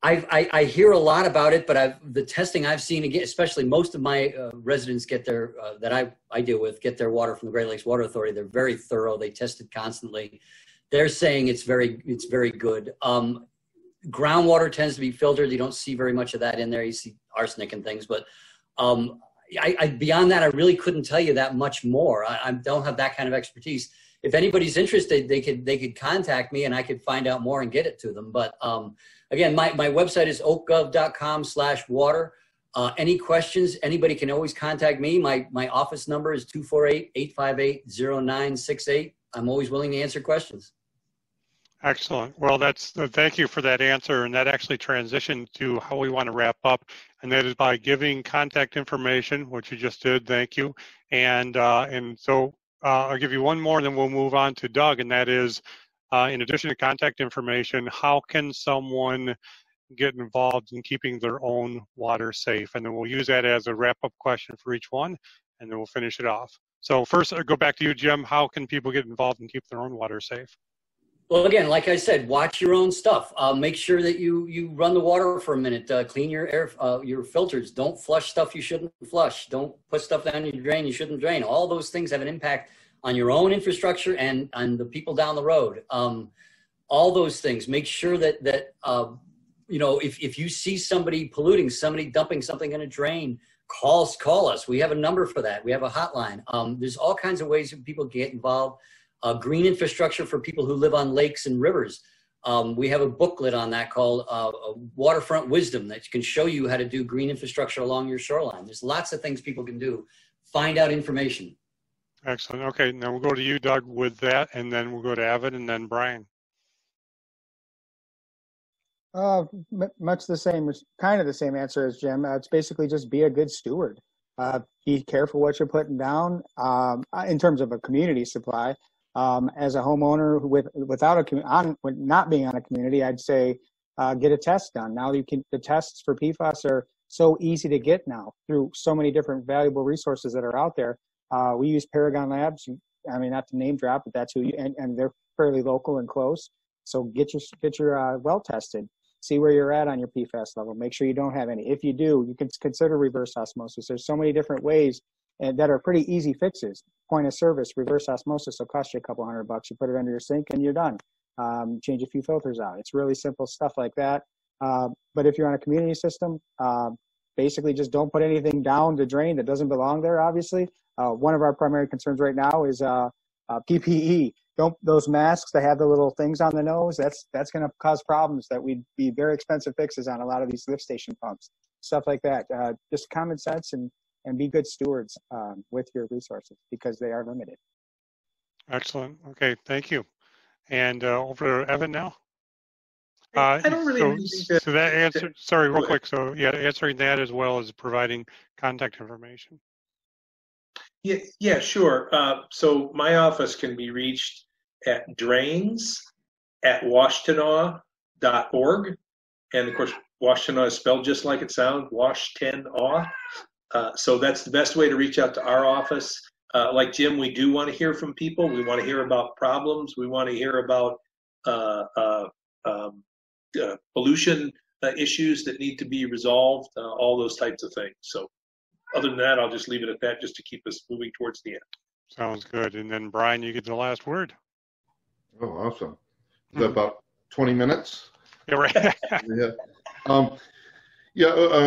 S6: I hear a lot about it, but the testing I've seen, again, especially most of my residents get their that I deal with get their water from the Great Lakes Water Authority. They're very thorough. They test it constantly. They're saying it's very good. Groundwater tends to be filtered. You don't see very much of that in there. You see arsenic and things, but beyond that, I really couldn't tell you that much more. I don't have that kind of expertise. If anybody's interested, they could contact me and I could find out more and get it to them. But again, my website is oakgov.com/water. Any questions, anybody can always contact me. My office number is 248-858-0968. I'm always willing to answer questions.
S1: Excellent. Well, thank you for that answer, and that actually transitioned to how we want to wrap up, and that is by giving contact information, which you just did. Thank you. And so I'll give you one more, and then we'll move on to Doug, and that is, in addition to contact information, how can someone get involved in keeping their own water safe? And then we'll use that as a wrap-up question for each one, and then we'll finish it off. So first, I'll go back to you, Jim. How can people get involved and keep their own water safe?
S6: Well, again, like I said, watch your own stuff. Make sure that you run the water for a minute. Clean your air, your filters. Don't flush stuff you shouldn't flush. Don't put stuff down your drain you shouldn't drain. All those things have an impact on your own infrastructure and on the people down the road. All those things. Make sure that you know, if you see somebody polluting, somebody dumping something in a drain, call us. We have a number for that. We have a hotline. There's all kinds of ways that people get involved. Green infrastructure for people who live on lakes and rivers. We have a booklet on that called Waterfront Wisdom that can show you how to do green infrastructure along your shoreline. There's lots of things people can do. Find out information.
S1: Excellent. Okay, now we'll go to you, Doug, with that, and then we'll go to Evan and then Brian.
S5: Much the same, kind of the same answer as Jim. It's basically just be a good steward. Be careful what you're putting down in terms of a community supply. As a homeowner not being on a community, I'd say get a test done. Now the tests for PFAS are so easy to get now through so many different valuable resources that are out there. We use Paragon Labs. I mean, not to name drop, but that's who and they're fairly local and close. So get your well tested. See where you're at on your PFAS level. Make sure you don't have any. If you do, you can consider reverse osmosis. There's so many different ways that are pretty easy fixes. Point of service, reverse osmosis will cost you a couple $100. You put it under your sink and you're done. Change a few filters out. It's really simple stuff like that. But if you're on a community system, basically just don't put anything down the drain that doesn't belong there, obviously. One of our primary concerns right now is PPE. Those masks that have the little things on the nose, that's going to cause problems that would be very expensive fixes on a lot of these lift station pumps, stuff like that. Just common sense and be good stewards with your resources because they are limited.
S1: Excellent. Okay, thank you. And over to Evan now.
S3: I don't really have anything
S1: so that answer. Sorry, real quick. So yeah, answering that as well as providing contact information.
S3: Yeah, sure. So my office can be reached at drains@washtenaw.org. And of course, Washtenaw is spelled just like it sounds, Washtenaw. So that's the best way to reach out to our office. Like Jim, we do want to hear from people. We want to hear about problems. We want to hear about pollution issues that need to be resolved, all those types of things. So other than that, I'll just leave it at that just to keep us moving towards the end.
S1: Sounds good. And then Brian, you get the last word.
S4: Oh, awesome. Is that about 20 minutes?
S1: Yeah, right.
S4: You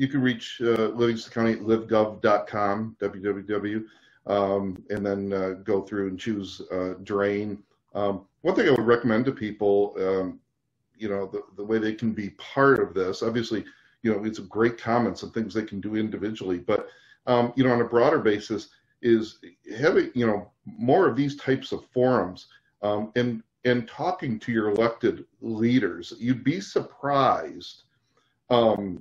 S4: can reach Livingston County at livegov.com, www, and then go through and choose drain. One thing I would recommend to people, the way they can be part of this, obviously, it's a great comments and things they can do individually, but, on a broader basis is having, more of these types of forums and talking to your elected leaders. You'd be surprised how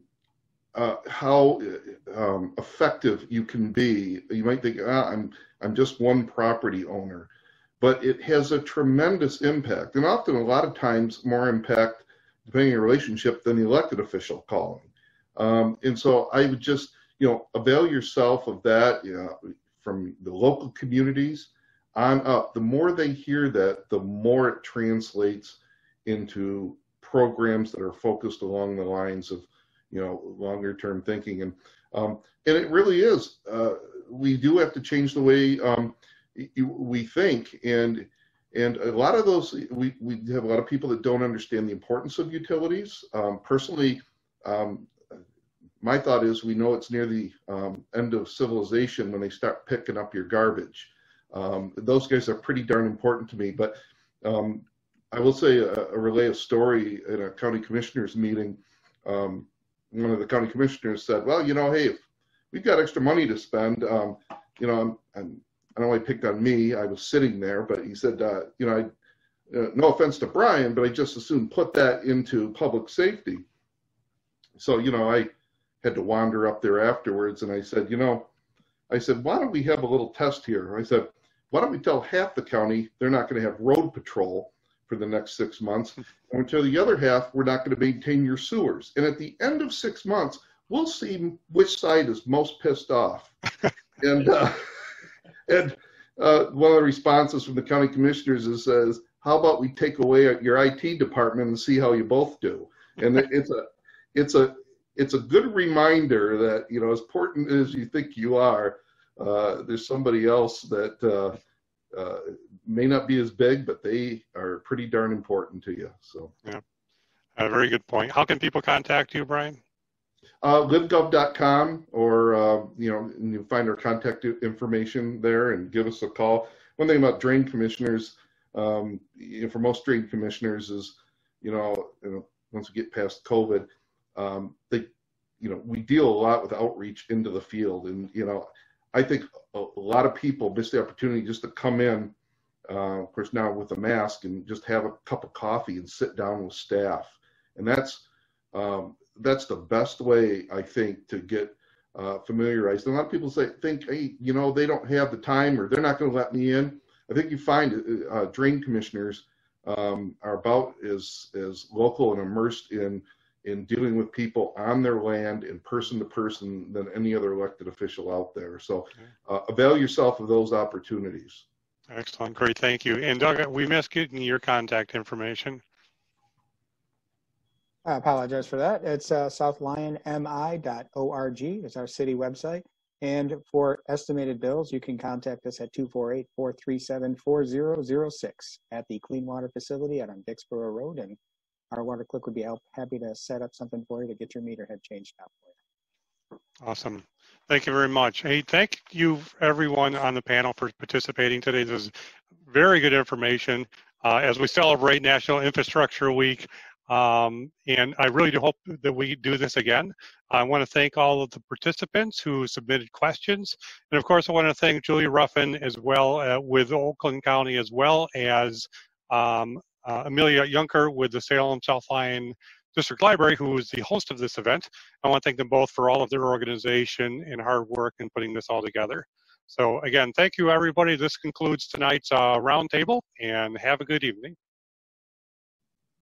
S4: effective you can be. You might think, I'm just one property owner, but it has a tremendous impact, and often a lot of times more impact, depending on your relationship, than the elected official calling. And so I would just, avail yourself of that, from the local communities on up. The more they hear that, the more it translates into programs that are focused along the lines of, longer term thinking. And it really is, we do have to change the way we think. And a lot of those, we have a lot of people that don't understand the importance of utilities. Personally, my thought is we know it's near the end of civilization when they start picking up your garbage. Those guys are pretty darn important to me. But I will say relay a story in a county commissioners meeting. One of the county commissioners said, well, hey, if we've got extra money to spend, I don't want to pick on me. I was sitting there, but he said, no offense to Brian, but I just as soon put that into public safety. So, I had to wander up there afterwards, and I said, why don't we have a little test here? I said, why don't we tell half the county they're not going to have road patrol for the next 6 months, and until the other half, we're not going to maintain your sewers. And at the end of 6 months, we'll see which side is most pissed off. And one of the responses from the county commissioners says, how about we take away your IT department and see how you both do? And it's a good reminder that, as important as you think you are, there's somebody else that may not be as big, but they are pretty darn important to you. So
S1: yeah, a very good point. How can people contact you, Brian?
S4: Livegov.com, or you find our contact information there and give us a call. One thing about drain commissioners, for most drain commissioners is, once we get past COVID, we deal a lot with outreach into the field, and I think a lot of people miss the opportunity just to come in, of course now with a mask, and just have a cup of coffee and sit down with staff, and that's the best way, I think, to get familiarized. And a lot of people think, hey, they don't have the time, or they're not going to let me in. I think you find drain commissioners are about as local and immersed in dealing with people on their land and person to person than any other elected official out there. So avail yourself of those opportunities.
S1: Excellent. Great. Thank you. And Doug, we missed getting your contact information.
S5: I apologize for that. It's southlyonmi.org is our city website. And for estimated bills, you can contact us at 248-437-4006 at the Clean Water Facility out on Dixboro Road in our water clerk would be happy to set up something for you to get your meter head changed out for you.
S1: Awesome. Thank you very much. Hey, thank you everyone on the panel for participating today. This is very good information as we celebrate National Infrastructure Week. And I really do hope that we do this again. I want to thank all of the participants who submitted questions. And of course, I want to thank Julia Ruffin as well with Oakland County, as well as Amelia Jonckheere with the Salem-South Lyon District Library, who is the host of this event. I want to thank them both for all of their organization and hard work in putting this all together. So again, thank you everybody. This concludes tonight's roundtable, and have a good evening.